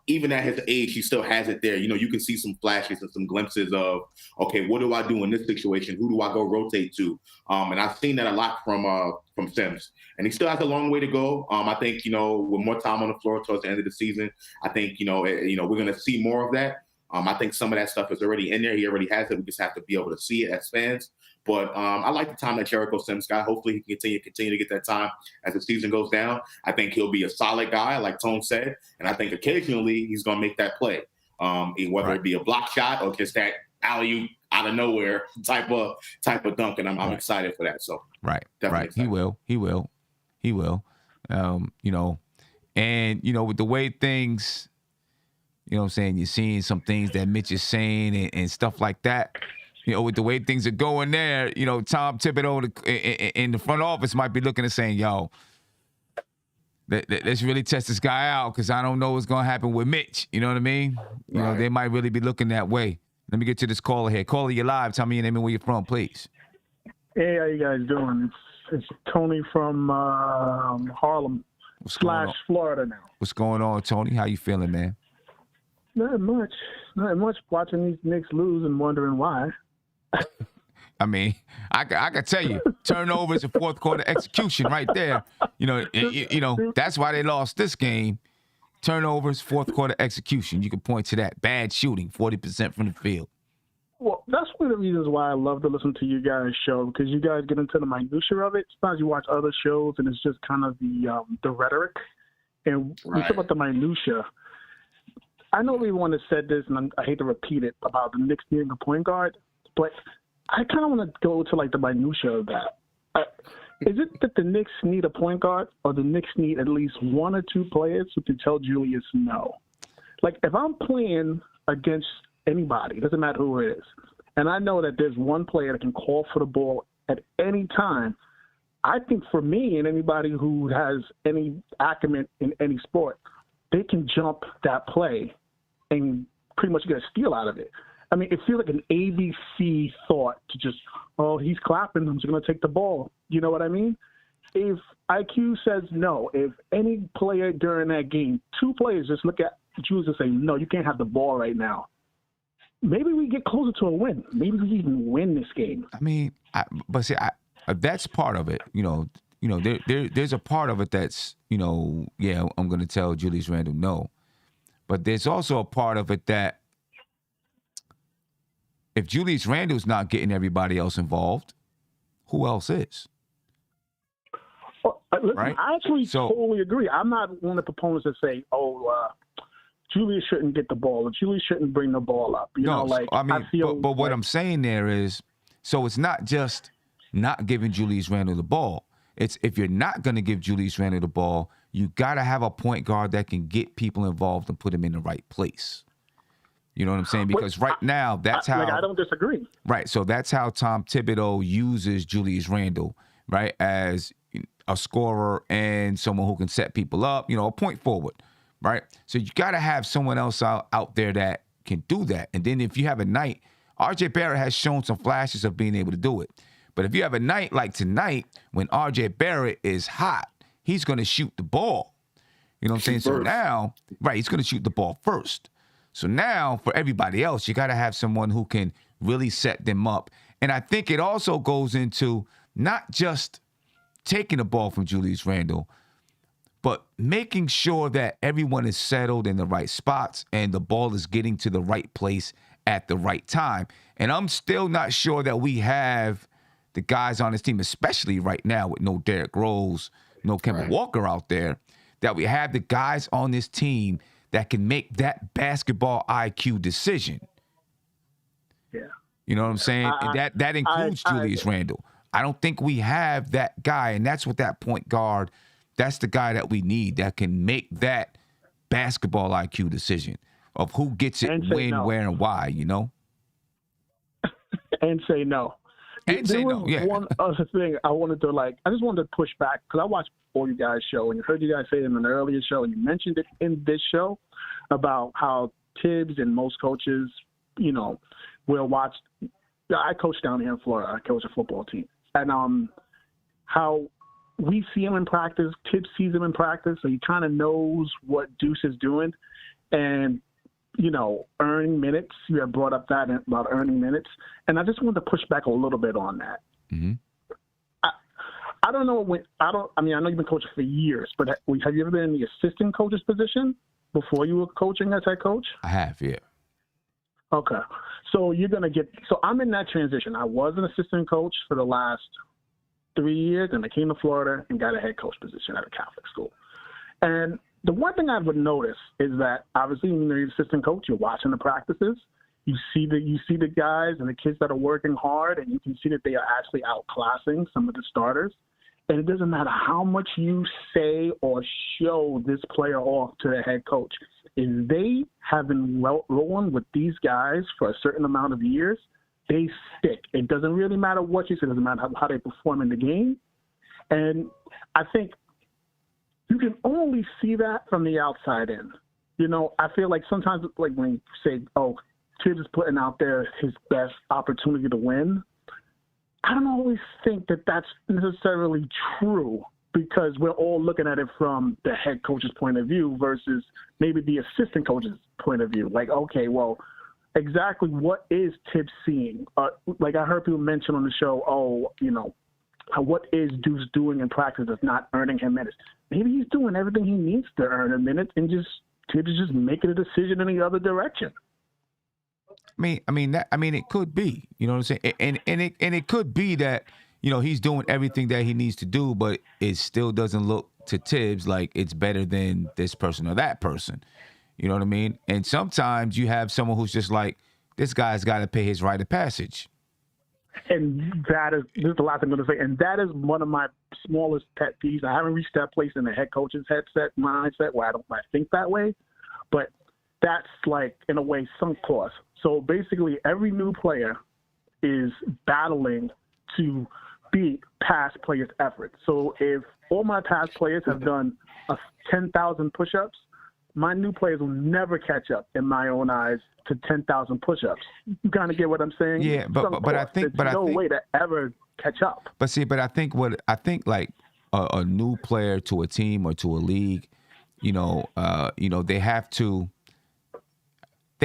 even at his age, he still has it there. You can see some flashes and some glimpses of, okay, what do I do in this situation? Who do I go rotate to? And I've seen that a lot from Sims. And he still has a long way to go. I think, with more time on the floor towards the end of the season, I think, we're going to see more of that. I think some of that stuff is already in there. He already has it. We just have to be able to see it as fans. But I like the time that Jericho Sims got. Hopefully he can continue to get that time as the season goes down. I think he'll be a solid guy, like Tone said. And I think occasionally he's going to make that play, whether it be a block shot or just that alley-oop out of nowhere type of dunk. And I'm excited for that. So definitely excited. He will. And with the way things, what I'm saying, you're seeing some things that Mitch is saying and stuff like that. With the way things are going there, Tom Thibodeau in the front office might be looking and saying, yo, let's really test this guy out because I don't know what's going to happen with Mitch. You know what I mean? They might really be looking that way. Let me get to this caller here. Caller, you're live. Tell me your name and where you're from, please. Hey, how you guys doing? It's Tony from Harlem / Florida now. What's going on, Tony? How you feeling, man? Not much. Watching these Knicks lose and wondering why. I mean, I can tell you, turnovers and fourth quarter execution right there. That's why they lost this game. Turnovers, fourth quarter execution. You can point to that. Bad shooting, 40% from the field. Well, that's one of the reasons why I love to listen to you guys' show, because you guys get into the minutia of it. Sometimes you watch other shows and it's just kind of the rhetoric. And we talk about the minutia. I know everyone has said this, and I hate to repeat it, about the Knicks needing a point guard, but I kind of want to go to the minutia of that. Is it that the Knicks need a point guard, or the Knicks need at least one or two players who can tell Julius no? Like, if I'm playing against anybody, it doesn't matter who it is, and I know that there's one player that can call for the ball at any time, I think for me and anybody who has any acumen in any sport, they can jump that play and pretty much get a steal out of it. I mean, it feels like an ABC thought to just, he's clapping, I'm just going to take the ball. You know what I mean? If IQ says no, if any player during that game, two players just look at Julius and say, no, you can't have the ball right now, maybe we get closer to a win. Maybe we even win this game. I mean, that's part of it. There's a part of it that's, I'm going to tell Julius Randle no. But there's also a part of it that if Julius Randle's not getting everybody else involved, who else is? Listen, right? I actually totally agree. I'm not one of the proponents that say, Julius shouldn't get the ball, or Julius shouldn't bring the ball up. But what I'm saying there is, so it's not just not giving Julius Randle the ball. It's if you're not going to give Julius Randle the ball, you got to have a point guard that can get people involved and put them in the right place. You know what I'm saying? Because right now, that's how... I don't disagree. Right, so that's how Tom Thibodeau uses Julius Randle, right, as a scorer and someone who can set people up, a point forward, right? So you got to have someone else out there that can do that. And then if you have a night, RJ Barrett has shown some flashes of being able to do it. But if you have a night like tonight when RJ Barrett is hot, he's going to shoot the ball. You know what I'm saying? So now, he's going to shoot the ball first. So now for everybody else, you got to have someone who can really set them up. And I think it also goes into not just taking the ball from Julius Randle, but making sure that everyone is settled in the right spots and the ball is getting to the right place at the right time. And I'm still not sure that we have the guys on this team, especially right now with no Derrick Rose, no Kemba Walker out there, that we have the guys on this team that can make that basketball IQ decision. Yeah. You know what I'm saying? That includes Julius Randle. I don't think we have that guy, and that's what that point guard, that's the guy that we need that can make that basketball IQ decision of who gets it, when, no. where, and why, you know? And say no. And there say was no, yeah. one other thing I just wanted to push back because I watched all you guys' show and heard you guys say it in an earlier show, and you mentioned it in this show about how Tibbs and most coaches, you know, will watch. I coach down here in Florida. I coach a football team, and how we see him in practice. Tibbs sees him in practice, so he kind of knows what Deuce is doing, and you know, earning minutes. You have brought up that about earning minutes, and I just wanted to push back a little bit on that. Mm-hmm. I don't know when. I know you've been coaching for years, but have you ever been in the assistant coach's position before you were coaching as head coach? I have, yeah. Okay, so you're gonna get. So I'm in that transition. I was an assistant coach for the last 3 years, and I came to Florida and got a head coach position at a Catholic school. And the one thing I would notice is that obviously when you're an assistant coach, you're watching the practices. You see the guys and the kids that are working hard, and you can see that they are actually outclassing some of the starters. And it doesn't matter how much you say or show this player off to the head coach. If they have been rolling with these guys for a certain amount of years, they stick. It doesn't really matter what you say. It doesn't matter how they perform in the game. And I think you can only see that from the outside in. You know, I feel like sometimes, like when you say, oh, Tibbs is putting out there his best opportunity to win, I don't always think that that's necessarily true because we're all looking at it from the head coach's point of view versus maybe the assistant coach's point of view. Like, okay, well, exactly what is Tibbs seeing? Like I heard people mention on the show, oh, you know, what is Deuce doing in practice that's not earning him minutes? Maybe he's doing everything he needs to earn a minute and Tibbs is just making a decision in the other direction. I mean, it could be, you know what I'm saying? And it could be that, you know, he's doing everything that he needs to do, but it still doesn't look to Tibbs like it's better than this person or that person. You know what I mean? And sometimes you have someone who's just like, this guy's got to pay his rite of passage. And this is the last thing I'm going to say, and that is one of my smallest pet peeves. I haven't reached that place in the head coach's mindset where I think that way, but that's like, in a way, sunk cost. So basically, every new player is battling to beat past players' effort. So if all my past players have done 10,000 push-ups, my new players will never catch up, in my own eyes, to 10,000 push-ups. You kind of get what I'm saying? Yeah, but I think there's no way to ever catch up. But see, I think like a new player to a team or to a league, they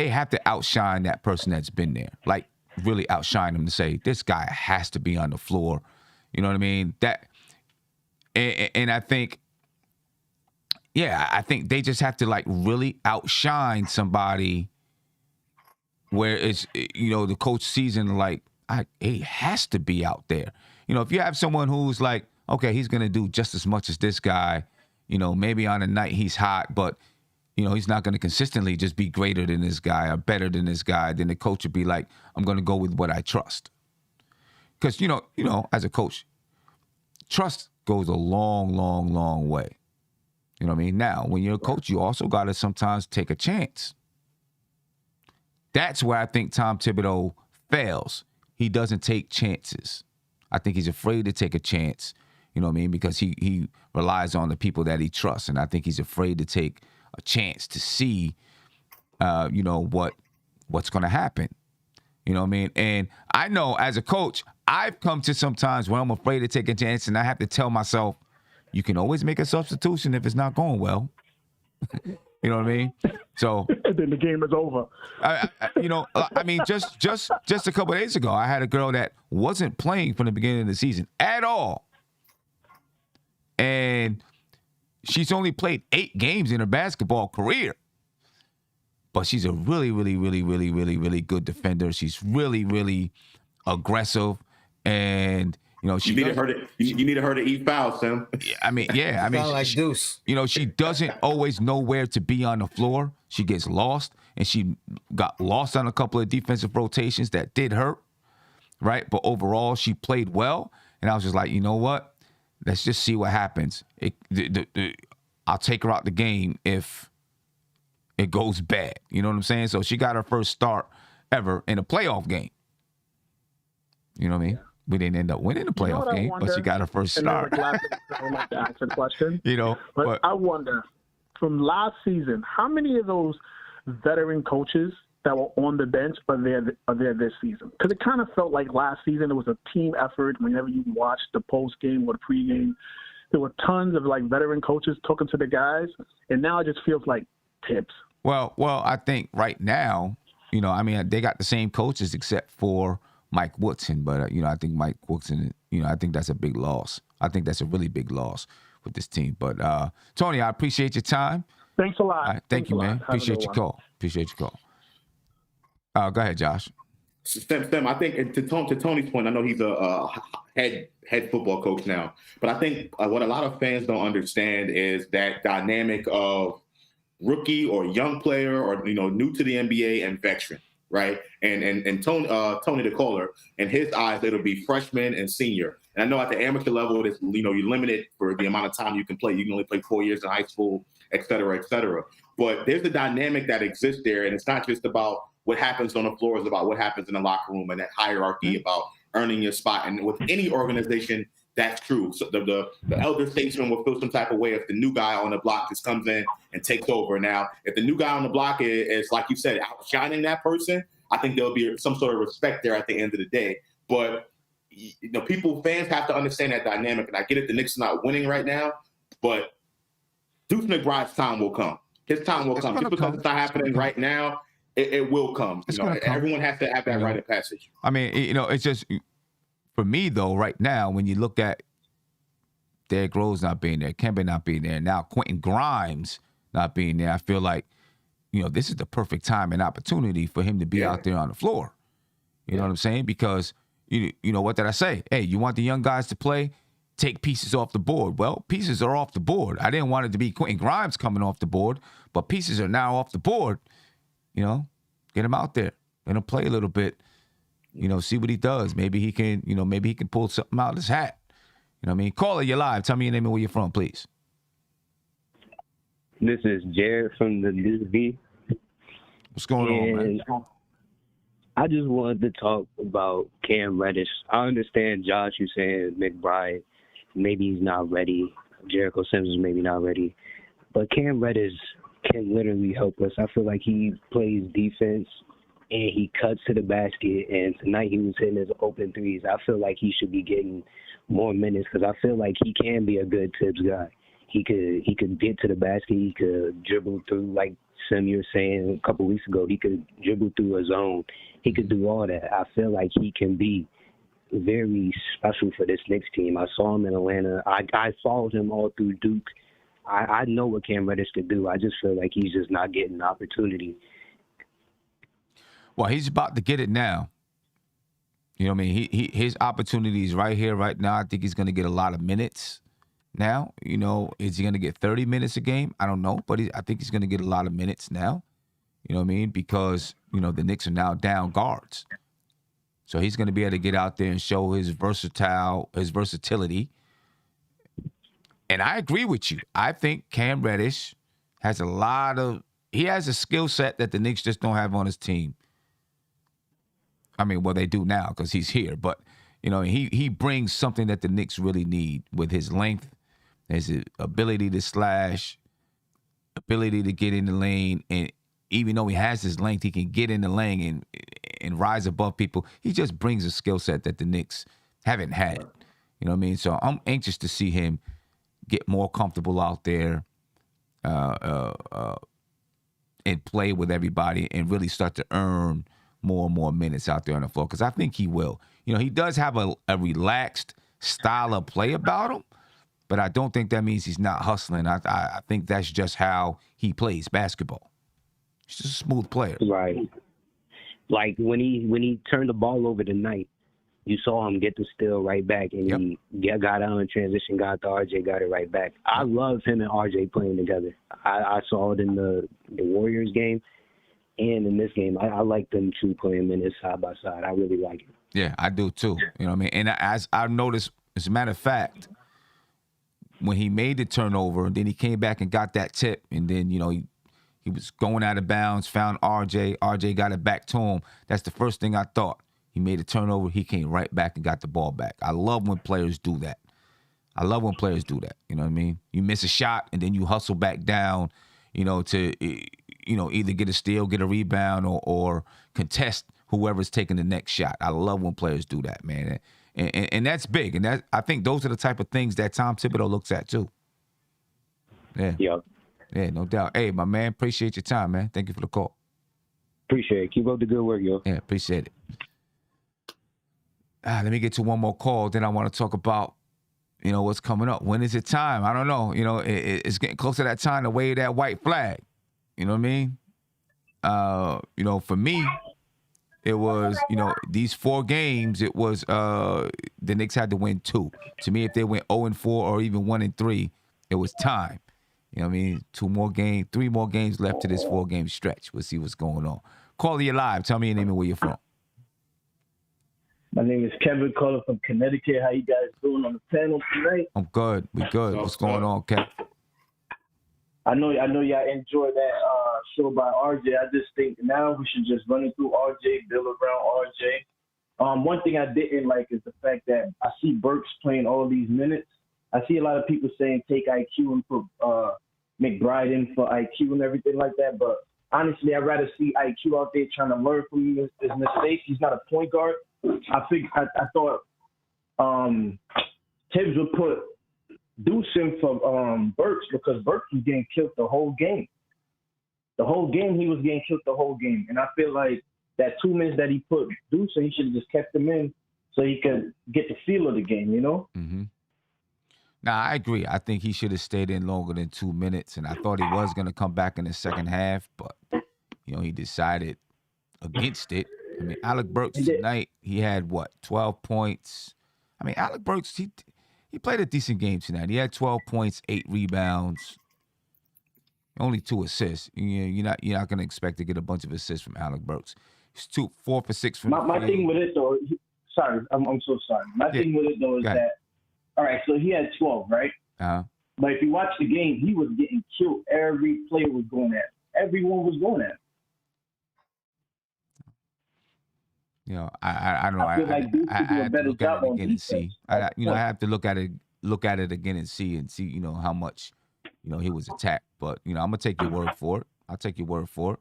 have to outshine that person that's been there. Like really outshine them to say, this guy has to be on the floor. You know what I mean? And I think, I think they just have to like really outshine somebody where it's, the coach sees and like, he has to be out there. You know, if you have someone who's like, okay, he's going to do just as much as this guy, maybe on a night he's hot, but he's not going to consistently just be greater than this guy or better than this guy. Then the coach would be like, I'm going to go with what I trust. Because, as a coach, trust goes a long, long, long way. You know what I mean? Now, when you're a coach, you also got to sometimes take a chance. That's where I think Tom Thibodeau fails. He doesn't take chances. I think he's afraid to take a chance, you know what I mean? Because he relies on the people that he trusts. And I think he's afraid to take a chance to see, what's going to happen. You know what I mean? And I know as a coach, I've come to some times where I'm afraid to take a chance and I have to tell myself, you can always make a substitution if it's not going well. You know what I mean? So and then the game is over. Just a couple of days ago, I had a girl that wasn't playing from the beginning of the season at all. And she's only played 8 games in her basketball career. But she's a really, really, really, really, really, really good defender. She's really, really aggressive. And, she you needed her to eat foul, Sam. Sound like Deuce. She doesn't always know where to be on the floor. She gets lost, and she got lost on a couple of defensive rotations that did hurt, right? But overall, she played well. And I was just like, you know what? Let's just see what happens. I'll take her out the game if it goes bad. You know what I'm saying? So she got her first start ever in a playoff game. You know what I mean? We didn't end up winning the playoff game, but she got her first start. I would like to ask a question. You know, but I wonder, from last season, how many of those veteran coaches that were on the bench are there this season? Because it kind of felt like last season it was a team effort. Whenever you watched the post game or the pregame, there were tons of like veteran coaches talking to the guys, and now it just feels like tips. Well, I think right now, you know, I mean, they got the same coaches except for Mike Woodson, but you know, I think Mike Woodson, you know, I think that's a big loss. I think that's a really big loss with this team. But Tony, I appreciate your time. Thanks a lot. Thank you, man. Appreciate your call. Go ahead, Josh. Stem, I think to Tony's point, I know he's a head football coach now, but I think what a lot of fans don't understand is that dynamic of rookie or young player or, you know, new to the NBA and veteran, right? And Tony the caller, in his eyes, it'll be freshman and senior. And I know at the amateur level, it's, you know, you're limited for the amount of time you can play. You can only play 4 years in high school, et cetera, et cetera. But there's a dynamic that exists there, and it's not just about what happens on the floor, it's about what happens in the locker room and that hierarchy about earning your spot. And with any organization, that's true. So the elder statesman will feel some type of way if the new guy on the block just comes in and takes over. Now, if the new guy on the block is like you said, outshining that person, I think there'll be some sort of respect there at the end of the day. But, you know, fans have to understand that dynamic. And I get it, the Knicks are not winning right now, but Deuce McBride's time will come. His time will come. Just because it's not happening right now, it will come. You know, everyone has to have that rite of passage. I mean, you know, it's just, for me, though, right now, when you look at Derrick Rose not being there, Kemba not being there, now Quentin Grimes not being there, I feel like, you know, this is the perfect time and opportunity for him to be out there on the floor. You know what I'm saying? Because, you know, what did I say? Hey, you want the young guys to play? Take pieces off the board. Well, pieces are off the board. I didn't want it to be Quentin Grimes coming off the board, but pieces are now off the board. You know, get him out there. Let him play a little bit. You know, see what he does. Maybe he can, you know, pull something out of his hat. You know what I mean? Caller, you're live. Tell me your name and where you're from, please. This is Jared from the DV. What's going on, man? I just wanted to talk about Cam Reddish. I understand Josh, you saying McBride, maybe he's not ready. Jericho Sims is maybe not ready. But Cam Reddish can literally help us. I feel like he plays defense and he cuts to the basket. And tonight he was hitting his open threes. I feel like he should be getting more minutes because I feel like he can be a good tips guy. He could get to the basket. He could dribble through, like Sim, you were saying a couple weeks ago. He could dribble through a zone. He could do all that. I feel like he can be very special for this Knicks team. I saw him in Atlanta. I followed him all through Duke. I know what Cam Reddish could do. I just feel like he's just not getting the opportunity. Well, he's about to get it now. You know what I mean? His opportunity is right here, right now. I think he's going to get a lot of minutes now. You know, is he going to get 30 minutes a game? I don't know, but I think he's going to get a lot of minutes now. You know what I mean? Because, you know, the Knicks are now down guards. So he's going to be able to get out there and show his versatility. And I agree with you. I think Cam Reddish has he has a skill set that the Knicks just don't have on his team. I mean, well, they do now because he's here. But, you know, he brings something that the Knicks really need with his length, his ability to slash, ability to get in the lane. And even though he has his length, he can get in the lane and rise above people. He just brings a skill set that the Knicks haven't had. You know what I mean? So I'm anxious to see him get more comfortable out there and play with everybody and really start to earn more and more minutes out there on the floor, because I think he will. You know, he does have a relaxed style of play about him, but I don't think that means he's not hustling. I think that's just how he plays basketball. He's just a smooth player. Right. Like when he turned the ball over tonight, you saw him get the steal right back, and he got out in transition, got to RJ, got it right back. I love him and RJ playing together. I saw it in the Warriors game and in this game. I like them two playing minutes side by side. I really like it. Yeah, I do too. You know what I mean? And as I've noticed As a matter of fact, when he made the turnover, and then he came back and got that tip, and then, he was going out of bounds, found RJ. RJ got it back to him. That's the first thing I thought. He made a turnover. He came right back and got the ball back. I love when players do that. You know what I mean? You miss a shot, and then you hustle back down, to, either get a steal, get a rebound, or contest whoever's taking the next shot. I love when players do that, man. And that's big. And I think those are the type of things that Tom Thibodeau looks at, too. Yeah. Yep. Yeah, no doubt. Hey, my man, appreciate your time, man. Thank you for the call. Appreciate it. Keep up the good work, yo. Yeah, appreciate it. Let me get to one more call. Then I want to talk about, what's coming up. When is it time? I don't know. It's getting close to that time to wave that white flag. You know what I mean? For me, it was, these 4 games, it was the Knicks had to win 2. To me, if they went 0-4 or even 1-3, it was time. You know what I mean? 3 more games left to this 4-game stretch. We'll see what's going on. Call you live. Tell me your name and where you're from. My name is Kevin, calling from Connecticut. How you guys doing on the panel tonight? I'm good. We good. What's going on, Kev? I know y'all enjoyed that show by RJ. I just think now we should just run it through RJ, build around RJ. One thing I didn't like is the fact that I see Burks playing all these minutes. I see a lot of people saying take IQ and put McBride in for IQ and everything like that. But honestly, I'd rather see IQ out there trying to learn from his mistakes. He's not a point guard. I thought Tibbs would put Deuce in for Burks because Burks was getting killed the whole game. The whole game, he was getting killed the whole game. And I feel like that 2 minutes that he put Deuce in, he should have just kept him in so he could get the feel of the game, Mm-hmm. Nah, I agree. I think he should have stayed in longer than 2 minutes, and I thought he was going to come back in the second half, but, he decided against it. I mean, Alec Burks tonight, he had, 12 points. I mean, Alec Burks, he played a decent game tonight. He had 12 points, 8 rebounds, only 2 assists. You're not going to expect to get a bunch of assists from Alec Burks. He's 4 for 6 from my thing with it, though, sorry, I'm so sorry. My thing with it, though, is that, all right, so he had 12, right? Uh-huh. But if you watch the game, he was getting killed. Every player was going at him. Everyone was going at him. I don't know. I feel like Deuce could do a better job on defense. I have to look at it again and see, how much, he was attacked. But, I'm going to take your word for it. I'll take your word for it.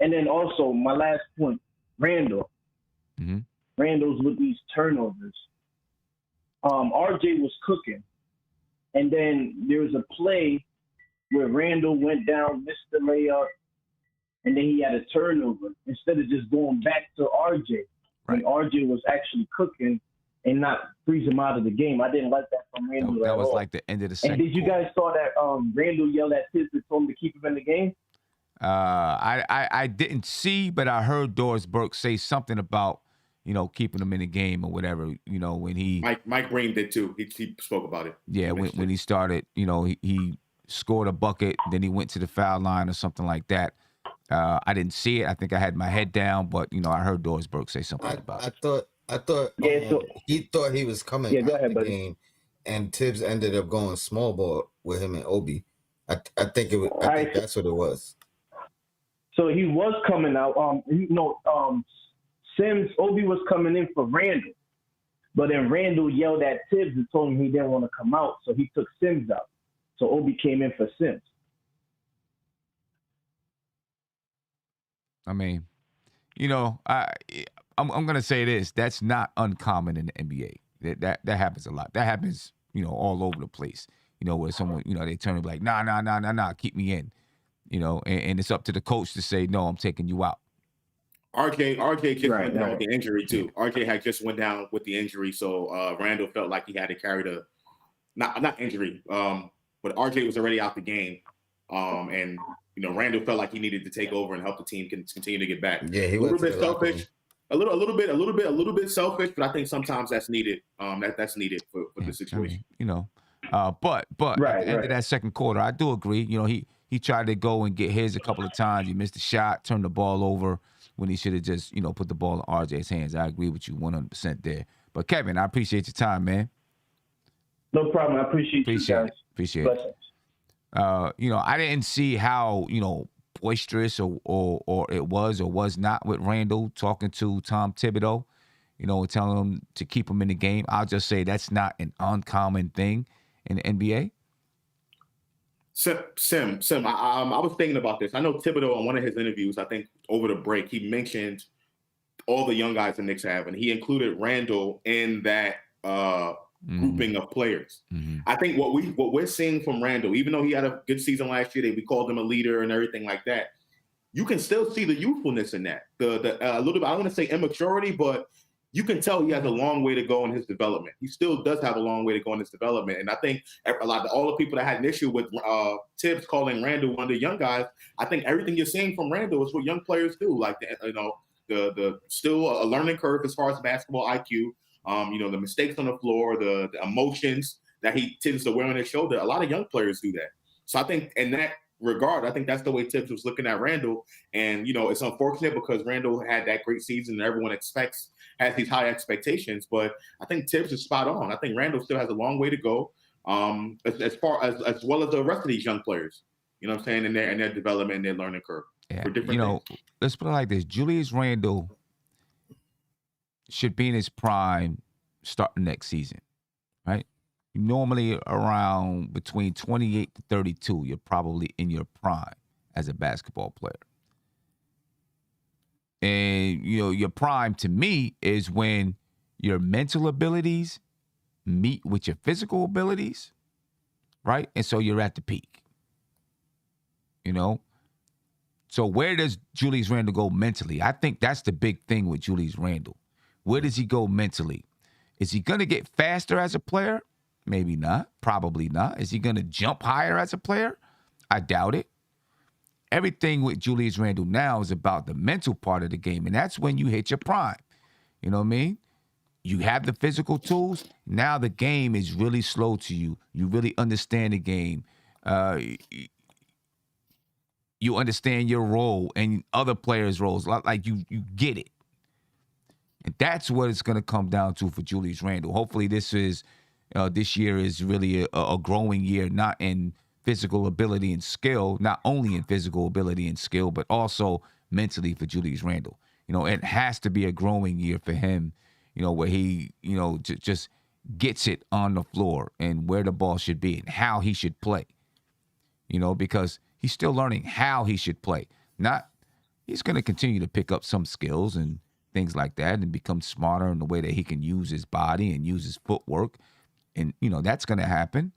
And then also, my last point, Randle. Mm-hmm. Randle's with these turnovers. RJ was cooking. And then there was a play where Randle went down, missed the layup, and then he had a turnover instead of just going back to RJ. Right. And RJ was actually cooking and not freeze him out of the game. I didn't like that from Randle That at was all. like the end of the second. And did you guys saw that Randle yelled at Tibbs and told him to keep him in the game? I didn't see, but I heard Doris Burke say something about, keeping him in the game or whatever, when he... Mike Breen did too. He spoke about it. Yeah, when he started, he scored a bucket, then he went to the foul line or something like that. I didn't see it. I think I had my head down, but, I heard Doris Burke say something about it. I thought he thought he was coming out of the game, and Tibbs ended up going small ball with him and Obi. I think that's what it was. So he was coming out. Sims, Obi was coming in for Randle, but then Randle yelled at Tibbs and told him he didn't want to come out, so he took Sims out. So Obi came in for Sims. I mean, I'm gonna say this. That's not uncommon in the NBA. That happens a lot. That happens, all over the place. Where someone, they turn and be like, nah, keep me in. And it's up to the coach to say, no, I'm taking you out. RK just went down with the injury too. RK had just went down with the injury, so Randle felt like he had to carry the not injury, but RK was already out the game, and Randle felt like he needed to take over and help the team continue to get back. Yeah, he a little bit selfish, a little bit selfish, but I think sometimes that's needed. That's needed for the situation. But at the end of that second quarter, I do agree. He tried to go and get his a couple of times. He missed a shot, turned the ball over when he should have just, put the ball in RJ's hands. I agree with you 100% there. But Kevin, I appreciate your time, man. No problem. I appreciate you guys. Appreciate Blessings. it. I didn't see how, boisterous or it was or was not with Randle talking to Tom Thibodeau, and telling him to keep him in the game. I'll just say that's not an uncommon thing in the NBA. Sim, I was thinking about this. I know Thibodeau on one of his interviews, I think over the break, he mentioned all the young guys the Knicks have, and he included Randle in that grouping of players. Mm-hmm. I think what we're seeing from Randle, even though he had a good season last year, we called him a leader and everything like that. You can still see the youthfulness in that. The a little bit, I don't want to say immaturity, but you can tell he has a long way to go in his development. He still does have a long way to go in his development. And I think all the people that had an issue with Tibbs calling Randle one of the young guys, I think everything you're seeing from Randle is what young players do. Like, the still a learning curve as far as basketball IQ. The mistakes on the floor, the emotions that he tends to wear on his shoulder. A lot of young players do that. So I think in that regard, I think that's the way Tibbs was looking at Randle. And, it's unfortunate because Randle had that great season and everyone has these high expectations. But I think Tibbs is spot on. I think Randle still has a long way to go as well as the rest of these young players, you know what I'm saying, in their development and their learning curve. Yeah. For different things. Let's put it like this. Julius Randle should be in his prime starting next season, right? Normally around between 28 to 32, you're probably in your prime as a basketball player. And, your prime to me is when your mental abilities meet with your physical abilities, right? And so you're at the peak, So where does Julius Randle go mentally? I think that's the big thing with Julius Randle. Where does he go mentally? Is he going to get faster as a player? Maybe not. Probably not. Is he going to jump higher as a player? I doubt it. Everything with Julius Randle now is about the mental part of the game, and that's when you hit your prime. You know what I mean? You have the physical tools. Now the game is really slow to you. You really understand the game. You understand your role and other players' roles. Like you get it. And that's what it's going to come down to for Julius Randle. Hopefully this year is really a growing year, not in physical ability and skill, not only in physical ability and skill, but also mentally for Julius Randle. It has to be a growing year for him, where he, just gets it on the floor and where the ball should be and how he should play, because he's still learning how he should play. He's going to continue to pick up some skills and things like that and become smarter in the way that he can use his body and use his footwork. And, that's going to happen.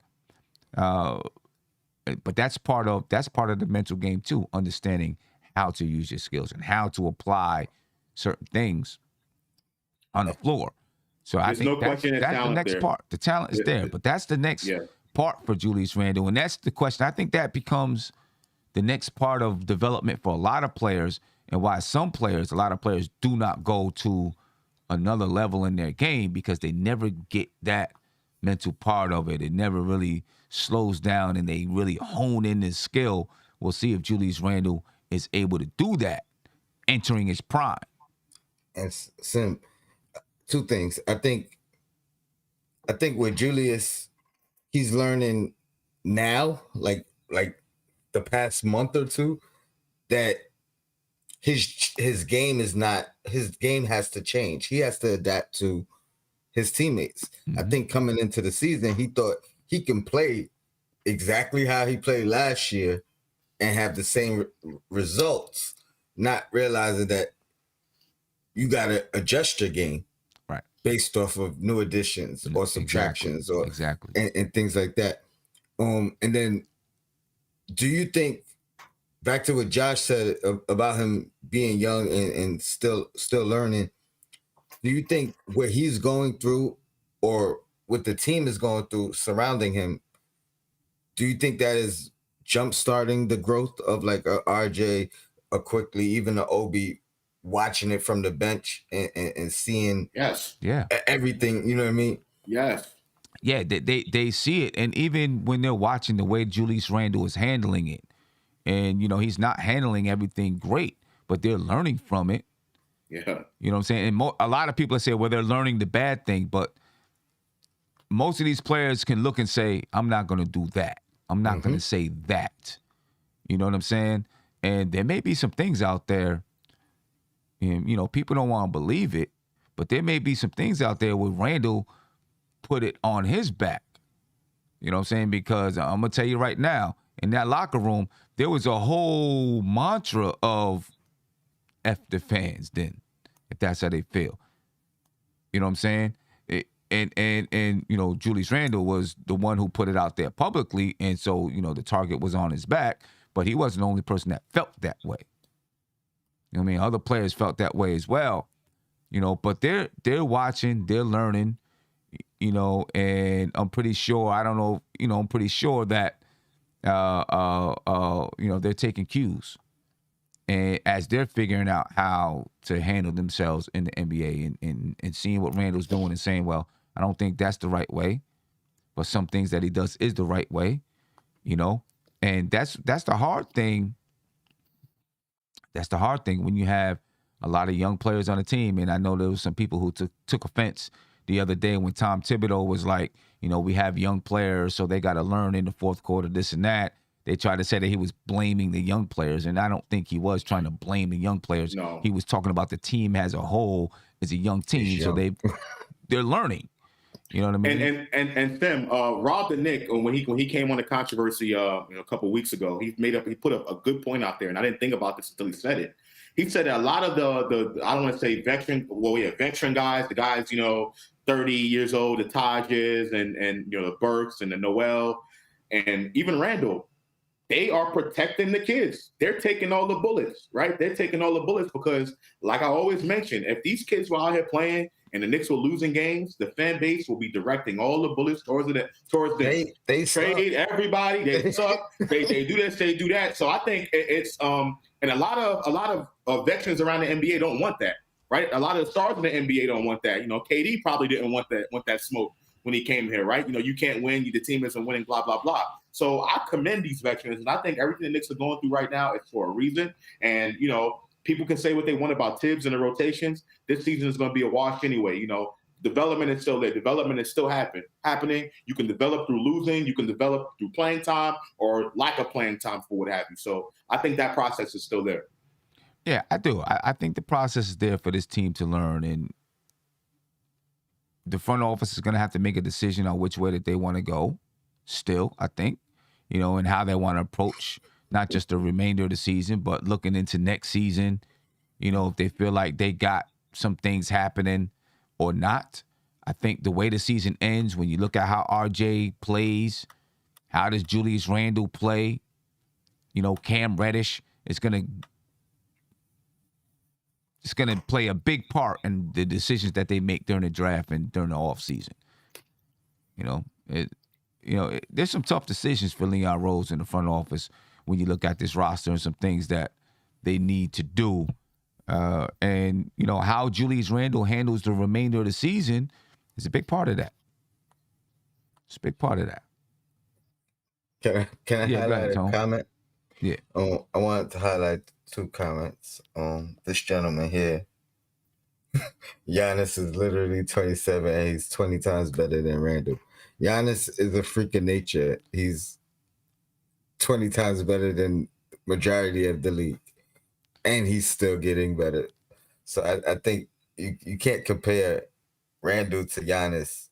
But that's part of the mental game too, understanding how to use your skills and how to apply certain things on the floor. So I think that's the next part. The talent is there, but that's the next part for Julius Randle. And that's the question. I think that becomes the next part of development for a lot of players, and why a lot of players do not go to another level in their game, because they never get that mental part of it. It never really slows down and they really hone in this skill. We'll see if Julius Randle is able to do that entering his prime. And Sim, two things. I think with Julius, he's learning now, like the past month or two, that his game has to change. He has to adapt to his teammates. Mm-hmm. I think coming into the season, he thought he can play exactly how he played last year and have the same results, not realizing that you got to adjust your game right based off of new additions or subtractions and things like that. And then do you think, back to what Josh said about him being young and still learning, do you think what he's going through or what the team is going through surrounding him, do you think that is jump-starting the growth of like a RJ, a Quickly, even a Obi, watching it from the bench and seeing everything, you know what I mean? Yes. Yeah, they see it. And even when they're watching the way Julius Randle is handling it, and, he's not handling everything great, but they're learning from it. Yeah. You know what I'm saying? And a lot of people say, well, they're learning the bad thing, but most of these players can look and say, I'm not going to do that. I'm not going to say that. You know what I'm saying? And there may be some things out there, and, you know, people don't want to believe it, but there may be some things out there where Randle put it on his back. You know what I'm saying? Because I'm going to tell you right now, in that locker room, there was a whole mantra of F the fans then, if that's how they feel. You know what I'm saying? And you know, Julius Randle was the one who put it out there publicly, and so, you know, the target was on his back, but he wasn't the only person that felt that way. You know what I mean? Other players felt that way as well, you know, but they're watching, they're learning, you know, and I'm pretty sure, I don't know, you know, I'm pretty sure that, you know, they're taking cues. And as they're figuring out how to handle themselves in the NBA and seeing what Randall's doing and saying, well, I don't think that's the right way, but some things that he does is the right way, you know? And that's the hard thing. That's the hard thing when you have a lot of young players on the team. And I know there was some people who took offense the other day when Tom Thibodeau was like, you know, we have young players, so they got to learn in the fourth quarter, this and that. They tried to say that he was blaming the young players, and I don't think he was trying to blame the young players. No. He was talking about the team as a whole is a young team, so they're learning. You know what I mean? And Tim, Rob the Nick, when he came on the controversy a couple of weeks ago, he put up a good point out there, and I didn't think about this until he said it. He said that a lot of the I don't want to say veteran guys, the guys, you know, 30 years old, the Tajes and you know, the Burks and the Noel and even Randall, they are protecting the kids. They're taking all the bullets, right? They're taking all the bullets because, like I always mention, if these kids were out here playing and the Knicks were losing games, the fan base will be directing all the bullets towards them. They trade everybody. They suck. They do this. They do that. So I think it's and a lot of veterans around the NBA don't want that, right? A lot of the stars in the NBA don't want that. You know, KD probably didn't want that smoke when he came here, right? You know, you can't win. The team isn't winning. Blah blah blah. So I commend these veterans, and I think everything the Knicks are going through right now is for a reason. And, you know, people can say what they want about Tibbs and the rotations. This season is going to be a wash anyway. You know, development is still there. Development is still happening. You can develop through losing. You can develop through playing time or lack of playing time for what have you. So I think that process is still there. Yeah, I do. I think the process is there for this team to learn, and the front office is going to have to make a decision on which way that they want to go still, I think, you know, and how they want to approach not just the remainder of the season, but looking into next season, you know, if they feel like they got some things happening or not. I think the way the season ends, when you look at how RJ plays, how does Julius Randle play, you know, Cam Reddish is going to play a big part in the decisions that they make during the draft and during the offseason. You know, there's some tough decisions for Leon Rose in the front office when you look at this roster and some things that they need to do. And, you know, how Julius Randle handles the remainder of the season is a big part of that. It's a big part of that. Can I highlight a comment? Yeah. I wanted to highlight 2 comments. This gentleman here, Giannis is literally 27 and he's 20 times better than Randle. Giannis is a freak of nature. He's 20 times better than majority of the league, and he's still getting better. So I think you can't compare Randle to Giannis.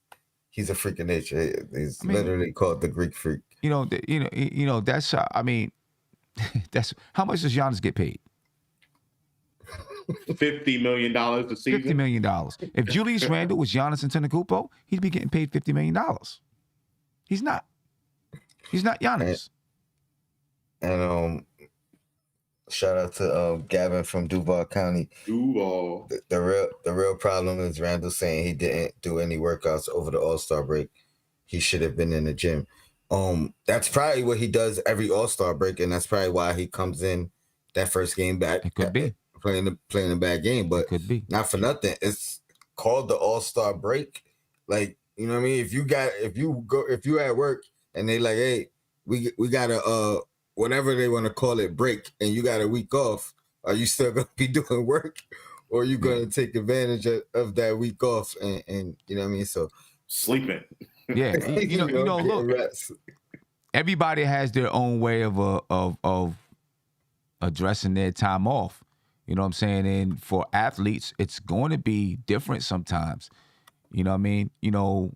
He's a freak of nature. He's literally called the Greek freak. You know, that's that's how much does Giannis get paid? $50 million a season. $50 million. If Julius Randle was Giannis Antetokounmpo, he'd be getting paid $50 million. He's not. He's not Giannis. And shout out to Gavin from Duval County. Duval. The real problem is Randle saying he didn't do any workouts over the All-Star break. He should have been in the gym. That's probably what he does every All-Star break, and that's probably why he comes in that first game back. It could be playing a bad game, but it could be. Not for nothing. It's called the All-Star break. Like, you know what I mean? If you at work and they like, hey, we got a whatever they want to call it break, and you got a week off, are you still gonna be doing work, or you going to take advantage of that week off and you know what I mean? So sleeping. Yeah, you know, getting look, rest. everybody has their own way of addressing their time off. You know what I'm saying? And for athletes, it's going to be different sometimes. You know what I mean? You know,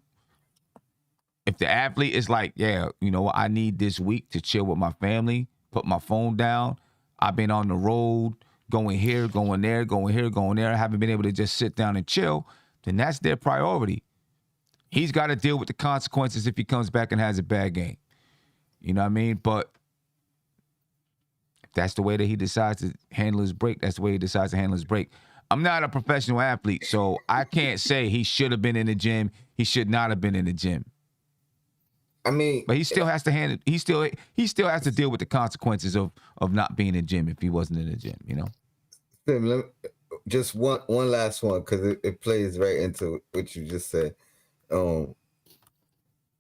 if the athlete is like, yeah, you know, I need this week to chill with my family, put my phone down. I've been on the road, going here, going there, going here, going there. I haven't been able to just sit down and chill. Then that's their priority. He's got to deal with the consequences if he comes back and has a bad game. You know what I mean? But if that's the way that he decides to handle his break, that's the way he decides to handle his break. I'm not a professional athlete, so I can't say he should have been in the gym. He should not have been in the gym. I mean, But he still has to handle. He still has to deal with the consequences of not being in the gym if he wasn't in the gym. You know. Tim, just one last one because it plays right into what you just said. And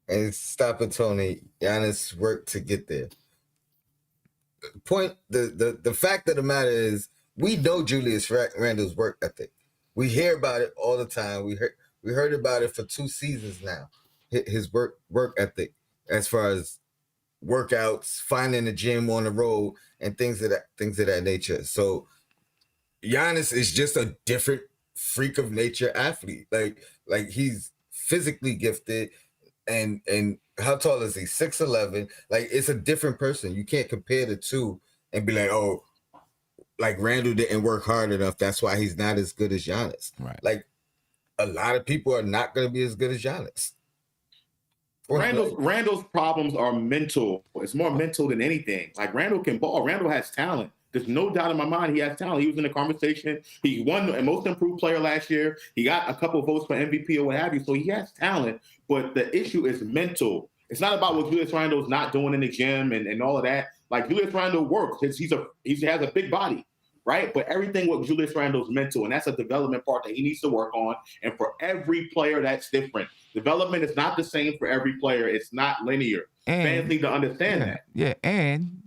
it's stopping Tony. Giannis worked to get there. The fact of the matter is, we know Julius Randle's work ethic. We hear about it all the time. We heard about it for 2 seasons now. His work ethic, as far as workouts, finding a gym on the road, and things of that nature. So Giannis is just a different freak of nature athlete. Like he's physically gifted, and how tall is he? 6'11". Like, it's a different person. You can't compare the two and be like, oh, like Randle didn't work hard enough. That's why he's not as good as Giannis. Right. Like, a lot of people are not going to be as good as Giannis. Randle's problems are mental. It's more mental than anything. Like, Randle can ball. Randle has talent. There's no doubt in my mind he has talent. He was in the conversation. He won the most improved player last year. He got a couple of votes for MVP or what have you. So he has talent, but the issue is mental. It's not about what Julius Randle's not doing in the gym and all of that. Like, Julius Randle works. He has a big body, right? But everything with Julius Randle's mental, and that's a development part that he needs to work on. And for every player, that's different. Development is not the same for every player. It's not linear. Fans need to understand that. Yeah, and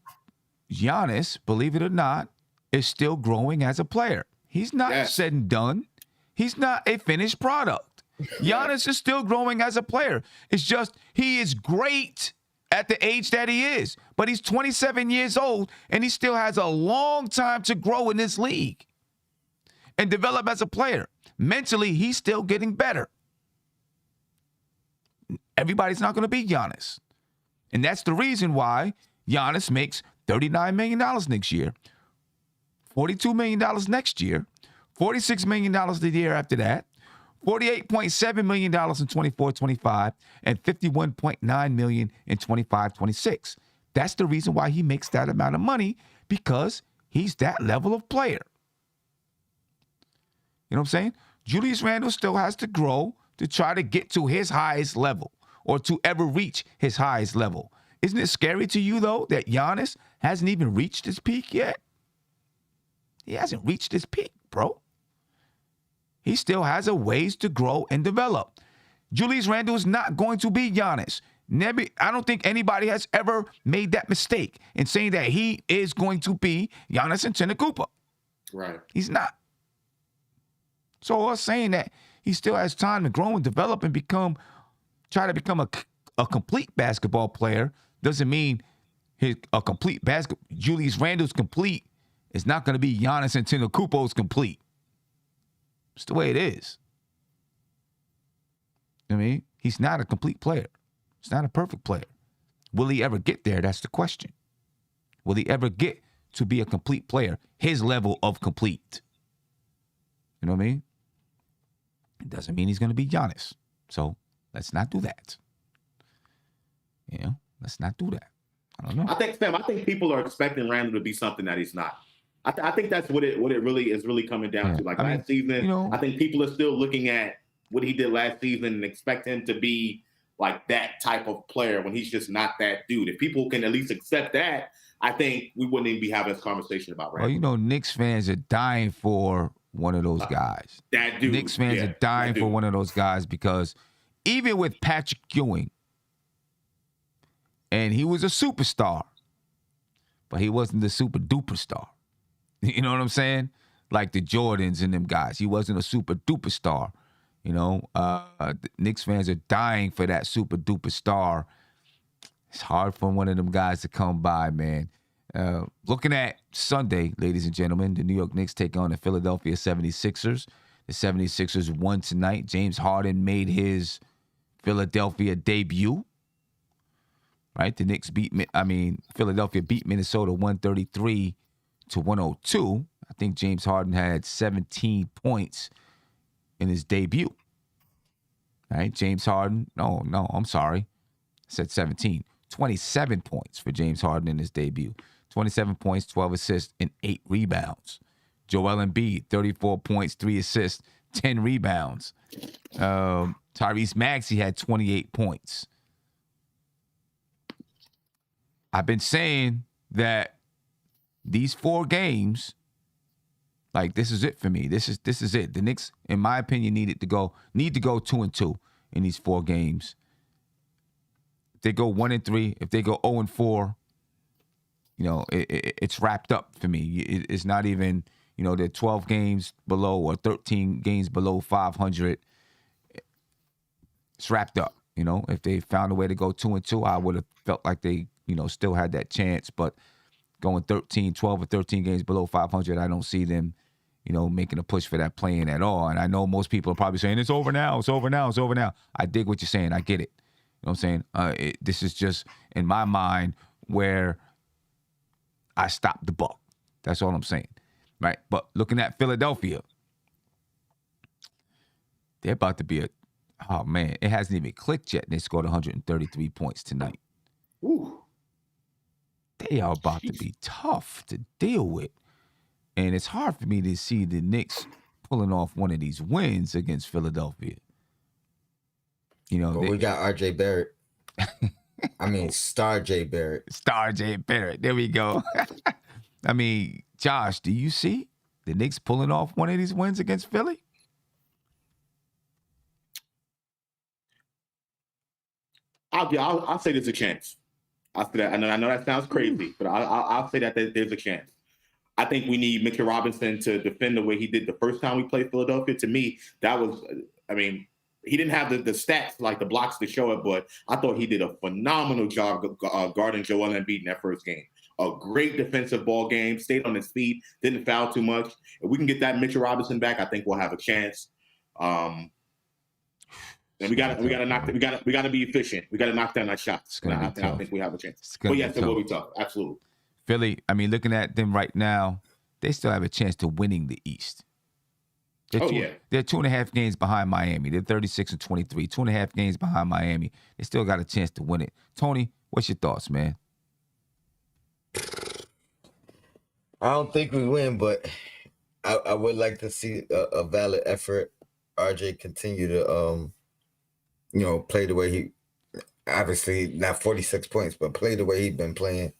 Giannis, believe it or not, is still growing as a player. He's not said and done. He's not a finished product. Giannis is still growing as a player. It's just he is great at the age that he is, but he's 27 years old, and he still has a long time to grow in this league and develop as a player. Mentally, he's still getting better. Everybody's not going to be Giannis. And that's the reason why Giannis makes $39 million next year, $42 million next year, $46 million the year after that, $48.7 million in 24-25, and $51.9 million in 25-26. That's the reason why he makes that amount of money, because he's that level of player. You know what I'm saying? Julius Randle still has to grow to try to get to his highest level or to ever reach his highest level. Isn't it scary to you, though, that Giannis hasn't even reached his peak yet? He hasn't reached his peak, bro. He still has a ways to grow and develop. Julius Randle is not going to be Giannis. I don't think anybody has ever made that mistake in saying that he is going to be Giannis Antetokounmpo. Right. He's not. So us saying that he still has time to grow and develop and try to become a complete basketball player doesn't mean Julius Randle's complete is not going to be Giannis Antetokounmpo's complete. It's the way it is. I mean, he's not a complete player. He's not a perfect player. Will he ever get there? That's the question. Will he ever get to be a complete player? His level of complete. You know what I mean? It doesn't mean he's going to be Giannis. So let's not do that. You know, let's not do that. I don't know. I think people are expecting Randle to be something that he's not. I think that's what it really is coming down to. Like, last season, I think people are still looking at what he did last season and expect him to be like that type of player when he's just not that dude. If people can at least accept that, I think we wouldn't even be having this conversation about Randle. Well, you know, Knicks fans are dying for one of those guys. That dude. Knicks fans are dying for one of those guys, because even with Patrick Ewing, and he was a superstar, but he wasn't the super duper star. You know what I'm saying? like the Jordans and them guys. He wasn't a super duper star. The Knicks fans are dying for that super duper star. It's hard for one of them guys to come by, man. Looking at Sunday, ladies and gentlemen, the New York Knicks take on the Philadelphia 76ers. The 76ers won tonight. James Harden made his Philadelphia debut. Right? The Philadelphia beat Minnesota 133-102. I think James Harden had 17 points in his debut. Right? James Harden, no, I'm sorry. I said 17. 27 points for James Harden in his debut. 27 points, 12 assists, and 8 rebounds. Joel Embiid, 34 points, 3 assists, 10 rebounds. Tyrese Maxey had 28 points. I've been saying that these 4 games, like, this is it for me. This is it. The Knicks, in my opinion, need to go 2-2 in these 4 games. If they go 1-3, if they go 0-4, it's wrapped up for me. It's not even, they're 12 games below or 13 games below 500. It's wrapped up. If they found a way to go 2-2, I would have felt like they, still had that chance. But going 12 or 13 games below 500, I don't see them, making a push for that play-in at all. And I know most people are probably saying, it's over now. I dig what you're saying. I get it. You know what I'm saying? This is just, in my mind, where I stopped the buck. That's all I'm saying. Right? But looking at Philadelphia, they're about to be oh, man, it hasn't even clicked yet, and they scored 133 points tonight. Ooh. They are about to be tough to deal with. And it's hard for me to see the Knicks pulling off one of these wins against Philadelphia. We got R.J. Barrett. Star J. Barrett. Star J. Barrett. There we go. Josh, do you see the Knicks pulling off one of these wins against Philly? I'll say there's a chance. I'll say that. I know that sounds crazy, but I'll say that there's a chance. I think we need Mitchell Robinson to defend the way he did the first time we played Philadelphia. To me, that was, he didn't have the stats, like the blocks to show it, but I thought he did a phenomenal job guarding Joel Embiid in that first game. A great defensive ball game, stayed on his feet, didn't foul too much. If we can get that Mitchell Robinson back, I think we'll have a chance. And we got to be efficient. We got to knock down our shots. I think we have a chance. But yes, it will be tough. Absolutely. Philly, looking at them right now, they still have a chance to winning the East. They're 2.5 games behind Miami. They're 36-23. 2.5 games behind Miami. They still got a chance to win it. Tony, what's your thoughts, man? I don't think we win, but I would like to see a valid effort. RJ continue to play the way he, obviously not 46 points, but play the way he's been playing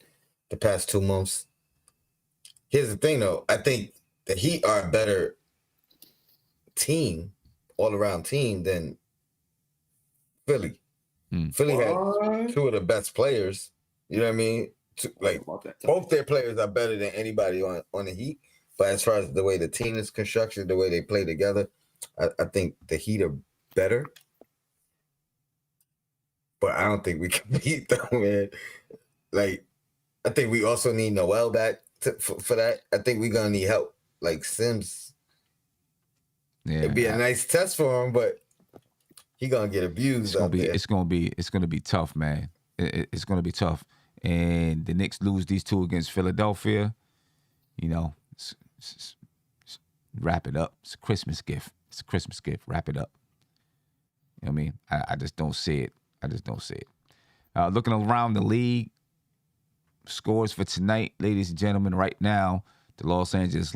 the past 2 months. Here's the thing, though. I think the Heat are a better team, all-around team, than Philly. Philly had 2 of the best players. You know what I mean? Both their players are better than anybody on the Heat. But as far as the way the team is constructed, the way they play together, I think the Heat are better. But I don't think we can beat them, man. I think we also need Noel back for that. I think we're gonna need help. Like Sims, it'd be a nice test for him, but he gonna get abused. It's gonna be tough, man. It's gonna be tough. And the Knicks lose these 2 against Philadelphia. Wrap it up. It's a Christmas gift. Wrap it up. You know what I mean? I just don't see it. Looking around the league, scores for tonight, ladies and gentlemen. Right now, the Los Angeles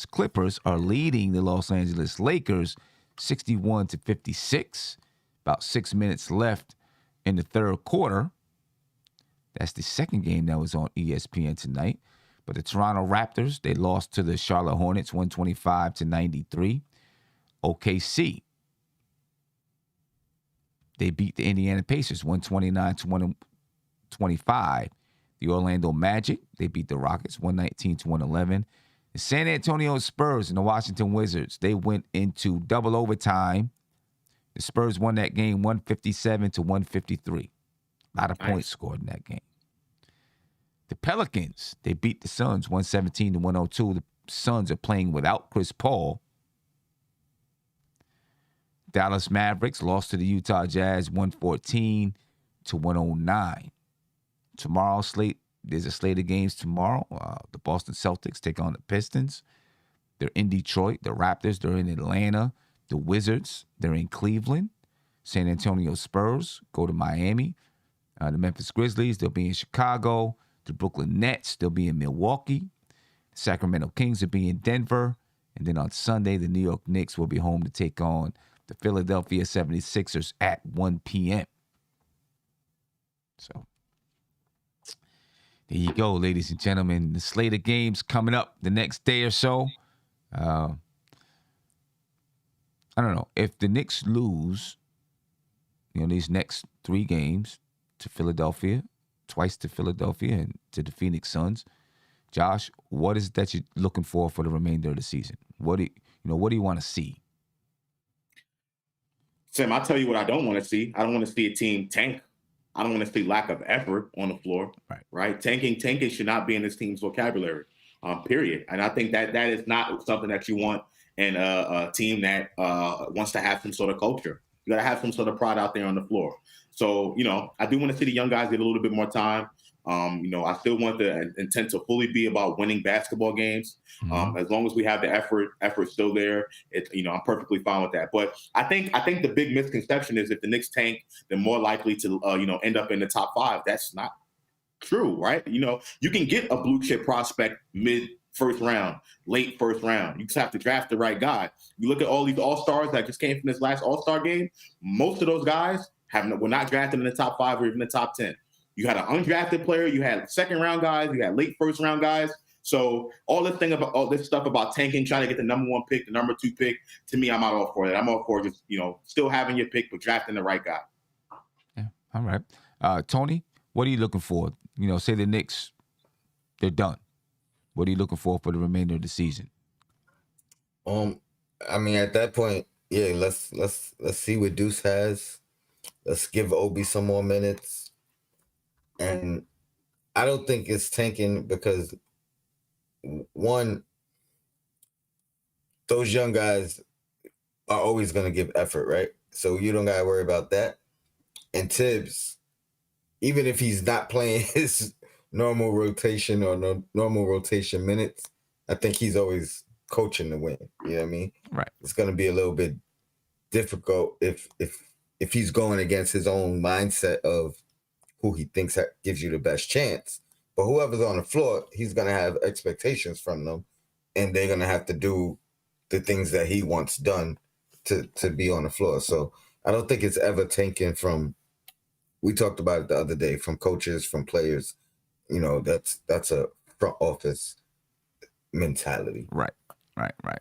Clippers are leading the Los Angeles Lakers 61-56. About 6 minutes left in the third quarter. That's the second game that was on ESPN tonight. But the Toronto Raptors, they lost to the Charlotte Hornets 125-93. OKC, they beat the Indiana Pacers 129-125. The Orlando Magic, they beat the Rockets 119-111. The San Antonio Spurs and the Washington Wizards, they went into double overtime. The Spurs won that game 157-153. A lot of points scored in that game. The Pelicans, they beat the Suns 117-102. The Suns are playing without Chris Paul. Dallas Mavericks lost to the Utah Jazz 114-109. Tomorrow there's a slate of games tomorrow. The Boston Celtics take on the Pistons. They're in Detroit. The Raptors, they're in Atlanta. The Wizards, they're in Cleveland. San Antonio Spurs go to Miami. The Memphis Grizzlies, they'll be in Chicago. The Brooklyn Nets, they'll be in Milwaukee. The Sacramento Kings will be in Denver. And then on Sunday, the New York Knicks will be home to take on the Philadelphia 76ers at 1 p.m. So there you go, ladies and gentlemen. The slate of games coming up the next day or so. I don't know. If the Knicks lose, these next 3 games to Philadelphia, twice to Philadelphia and to the Phoenix Suns, Josh, what is it that you're looking for the remainder of the season? What do you want to see? Sam, I'll tell you what I don't want to see. I don't want to see a team tank. I don't want to see lack of effort on the floor. Right? Tanking should not be in this team's vocabulary. Period. And I think that is not something that you want in a team that wants to have some sort of culture. You got to have some sort of pride out there on the floor. So, I do want to see the young guys get a little bit more time. I still want the intent to fully be about winning basketball games. As long as we have the effort still there, I'm perfectly fine with that. But I think the big misconception is if the Knicks tank, they're more likely to, end up in the top 5. That's not true, right? You can get a blue chip prospect mid first round, late first round. You just have to draft the right guy. You look at all these all-stars that just came from this last all-star game. Most of those guys were not drafted in the top 5 or even the top 10. You had an undrafted player. You had second round guys. You had late first round guys. So all this stuff about tanking, trying to get the number 1 pick, the number 2 pick, to me, I'm not all for that. I'm all for just, still having your pick, but drafting the right guy. Yeah. All right. Tony, what are you looking for? Say the Knicks, they're done. What are you looking for the remainder of the season? At that point, yeah, let's see what Deuce has. Let's give Obi some more minutes. And I don't think it's tanking because, one, those young guys are always going to give effort, right? So you don't got to worry about that. And Tibbs, even if he's not playing his normal rotation or normal rotation minutes, I think he's always coaching to win. You know what I mean? Right. It's going to be a little bit difficult if he's going against his own mindset of who he thinks that gives you the best chance. But whoever's on the floor, he's going to have expectations from them, and they're going to have to do the things that he wants done to be on the floor. So I don't think it's ever tanking from, we talked about it the other day, from coaches, from players. That's a front office mentality. Right.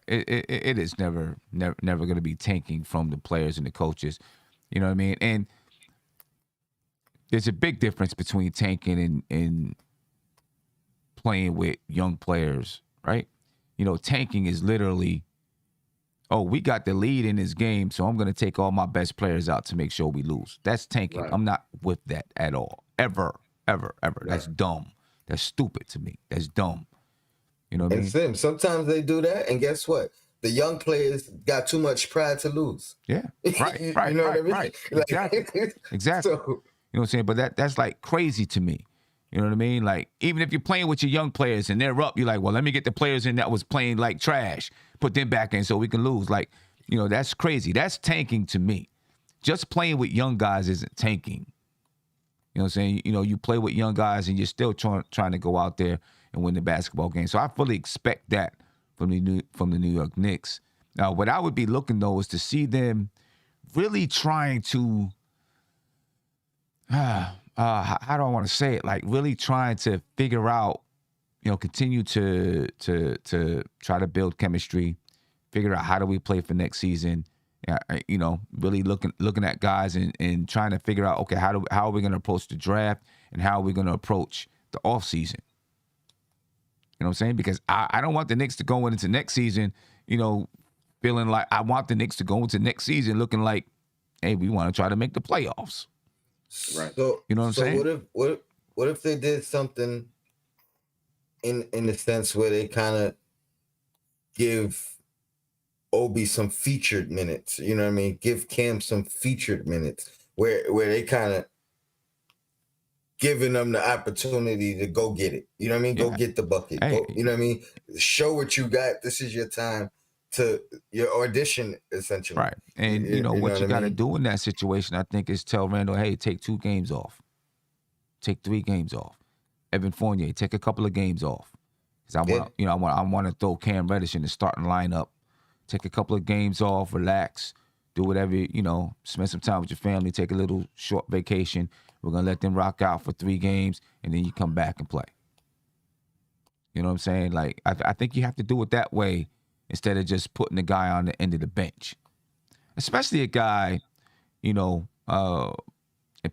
It is never going to be tanking from the players and the coaches. You know what I mean? And there's a big difference between tanking and playing with young players, right? Tanking is literally, we got the lead in this game, so I'm going to take all my best players out to make sure we lose. That's tanking. Right. I'm not with that at all. Ever. Right. That's dumb. That's stupid to me. That's dumb. You know what I mean? Sim, sometimes they do that, and guess what? The young players got too much pride to lose. Yeah, right. You know what I mean? Right. Exactly. So, you know what I'm saying? But that's like crazy to me. You know what I mean? Like, even if you're playing with your young players and they're up, you're like, well, let me get the players in that was playing like trash, put them back in so we can lose. Like, that's crazy. That's tanking to me. Just playing with young guys isn't tanking. You know what I'm saying? You play with young guys and you're still trying to go out there and win the basketball game. So I fully expect that from the New York Knicks. Now, what I would be looking, though, is to see them really trying to how do I want to say it? Like really trying to figure out, continue to try to build chemistry, figure out how do we play for next season. Really looking at guys and trying to figure out, okay, how are we going to approach the draft and how are we going to approach the off season? You know what I'm saying? Because I don't want the Knicks to go into next season, feeling like I want the Knicks to go into next season looking like, hey, we want to try to make the playoffs. Right. So you know what I'm saying? What if they did something in the sense where they kind of give Obi some featured minutes? You know what I mean? Give Cam some featured minutes where they kind of giving them the opportunity to go get it. You know what I mean? Go get the bucket. Hey. Go, you know what I mean? Show what you got. This is your time to your audition, essentially. Right. And, what you got to do in that situation, I think, is tell Randle, hey, take 2 games off. Take 3 games off. Evan Fournier, take a couple of games off. Because I want to throw Cam Reddish in the starting lineup. Take a couple of games off, relax, do whatever, spend some time with your family, take a little short vacation. We're going to let them rock out for 3 games, and then you come back and play. You know what I'm saying? Like, I think you have to do it that way instead of just putting the guy on the end of the bench. Especially a guy, and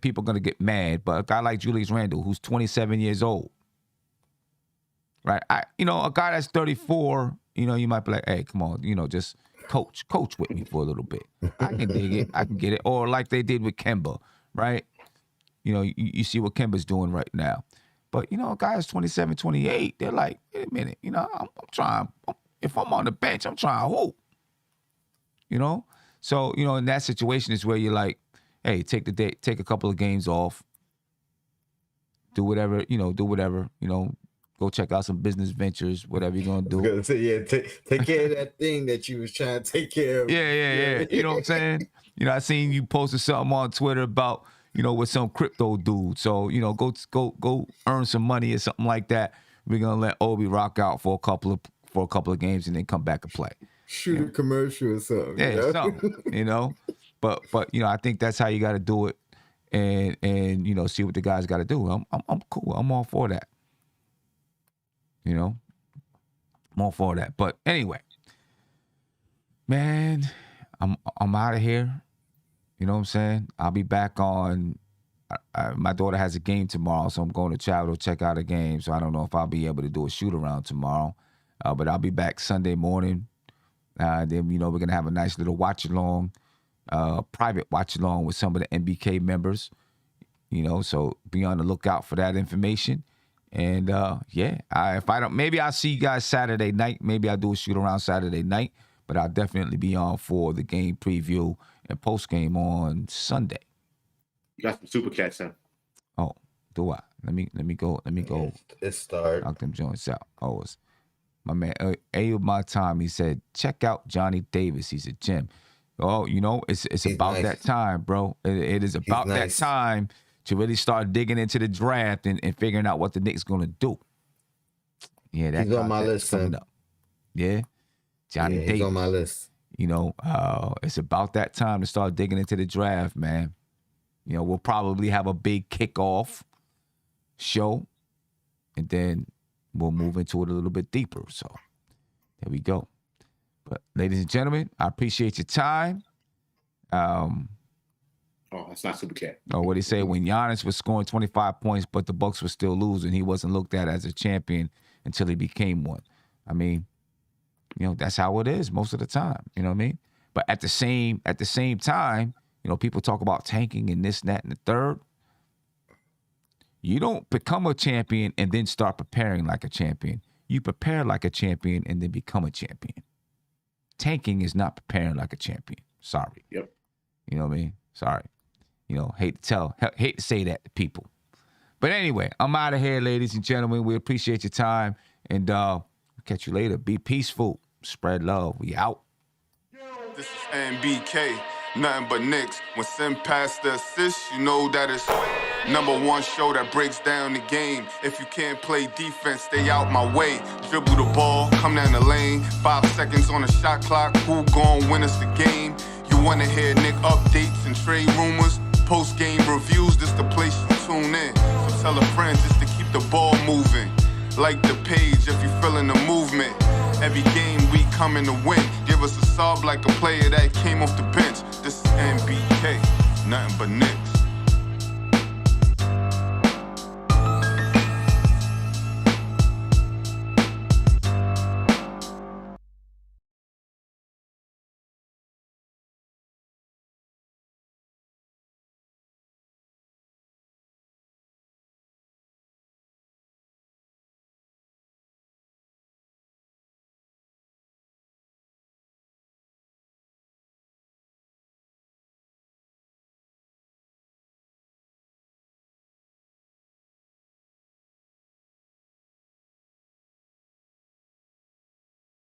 people are going to get mad, but a guy like Julius Randle, who's 27 years old, right? A guy that's 34, you might be like, hey, come on, just coach with me for a little bit. I can dig it. I can get it. Or like they did with Kemba, right? You see what Kemba's doing right now. But, a guy that's 27, 28, they're like, wait a minute, I'm trying. If I'm on the bench, I'm trying to hoop. So, in that situation is where you're like, hey, take a couple of games off. Do whatever, go check out some business ventures, whatever you're going to do. I was gonna say, yeah, take care of that thing that you was trying to take care of. Yeah. You know what I'm saying? I seen you posted something on Twitter about, with some crypto dude. So, go earn some money or something like that. We're gonna let Obi rock out for a couple of games and then come back and play. Shoot a commercial or something. Yeah, something. But I think that's how you got to do it, and see what the guys got to do. I'm cool. I'm all for that. I'm all for that. But anyway, man, I'm out of here. You know what I'm saying? I'll be back on. My daughter has a game tomorrow, so I'm going to travel to check out a game. So I don't know if I'll be able to do a shoot around tomorrow. But I'll be back Sunday morning. Then, we're going to have a nice little watch along, private watch along with some of the MBK members. So be on the lookout for that information. And if I don't, maybe I'll see you guys Saturday night. Maybe I'll do a shoot around Saturday night. But I'll definitely be on for the game preview and post game on Sunday. You got some super chats, son. Oh, do I? Let me go. It started. Knock them joints out. Oh, it's my man. My time. He said, check out Johnny Davis. He's a gem. Oh, it's about that time, bro. It is about that time to really start digging into the draft and figuring out what the Knicks gonna do. Yeah, he's on my list, son. Yeah. Johnny Davis. He's on my list. It's about that time to start digging into the draft, man. We'll probably have a big kickoff show, and then we'll move into it a little bit deeper. So there we go. But ladies and gentlemen, I appreciate your time. That's not super cat. What he say? When Giannis was scoring 25 points, but the Bucks were still losing, he wasn't looked at as a champion until he became one. I mean, that's how it is most of the time. You know what I mean? But at the same time, people talk about tanking and this, and that, and the third. You don't become a champion and then start preparing like a champion. You prepare like a champion and then become a champion. Tanking is not preparing like a champion. Sorry. Yep. You know what I mean? Sorry. Hate to say that to people. But anyway, I'm out of here, ladies and gentlemen. We appreciate your time. And catch you later. Be peaceful. Spread love. We out. This is NBK, nothing but Knicks. When Sim pass the assist, you know that it's #1 show that breaks down the game. If you can't play defense, stay out my way. Dribble the ball, come down the lane. 5 seconds on the shot clock. Who gon' win us the game? You wanna hear Nick updates and trade rumors? Post-game reviews, this the place you tune in. So tell a friend just to keep the ball moving. Like the page if you feeling the movement. Every game we coming to win. Give us a sub like a player that came off the bench. This is NBK, nothing but Knicks.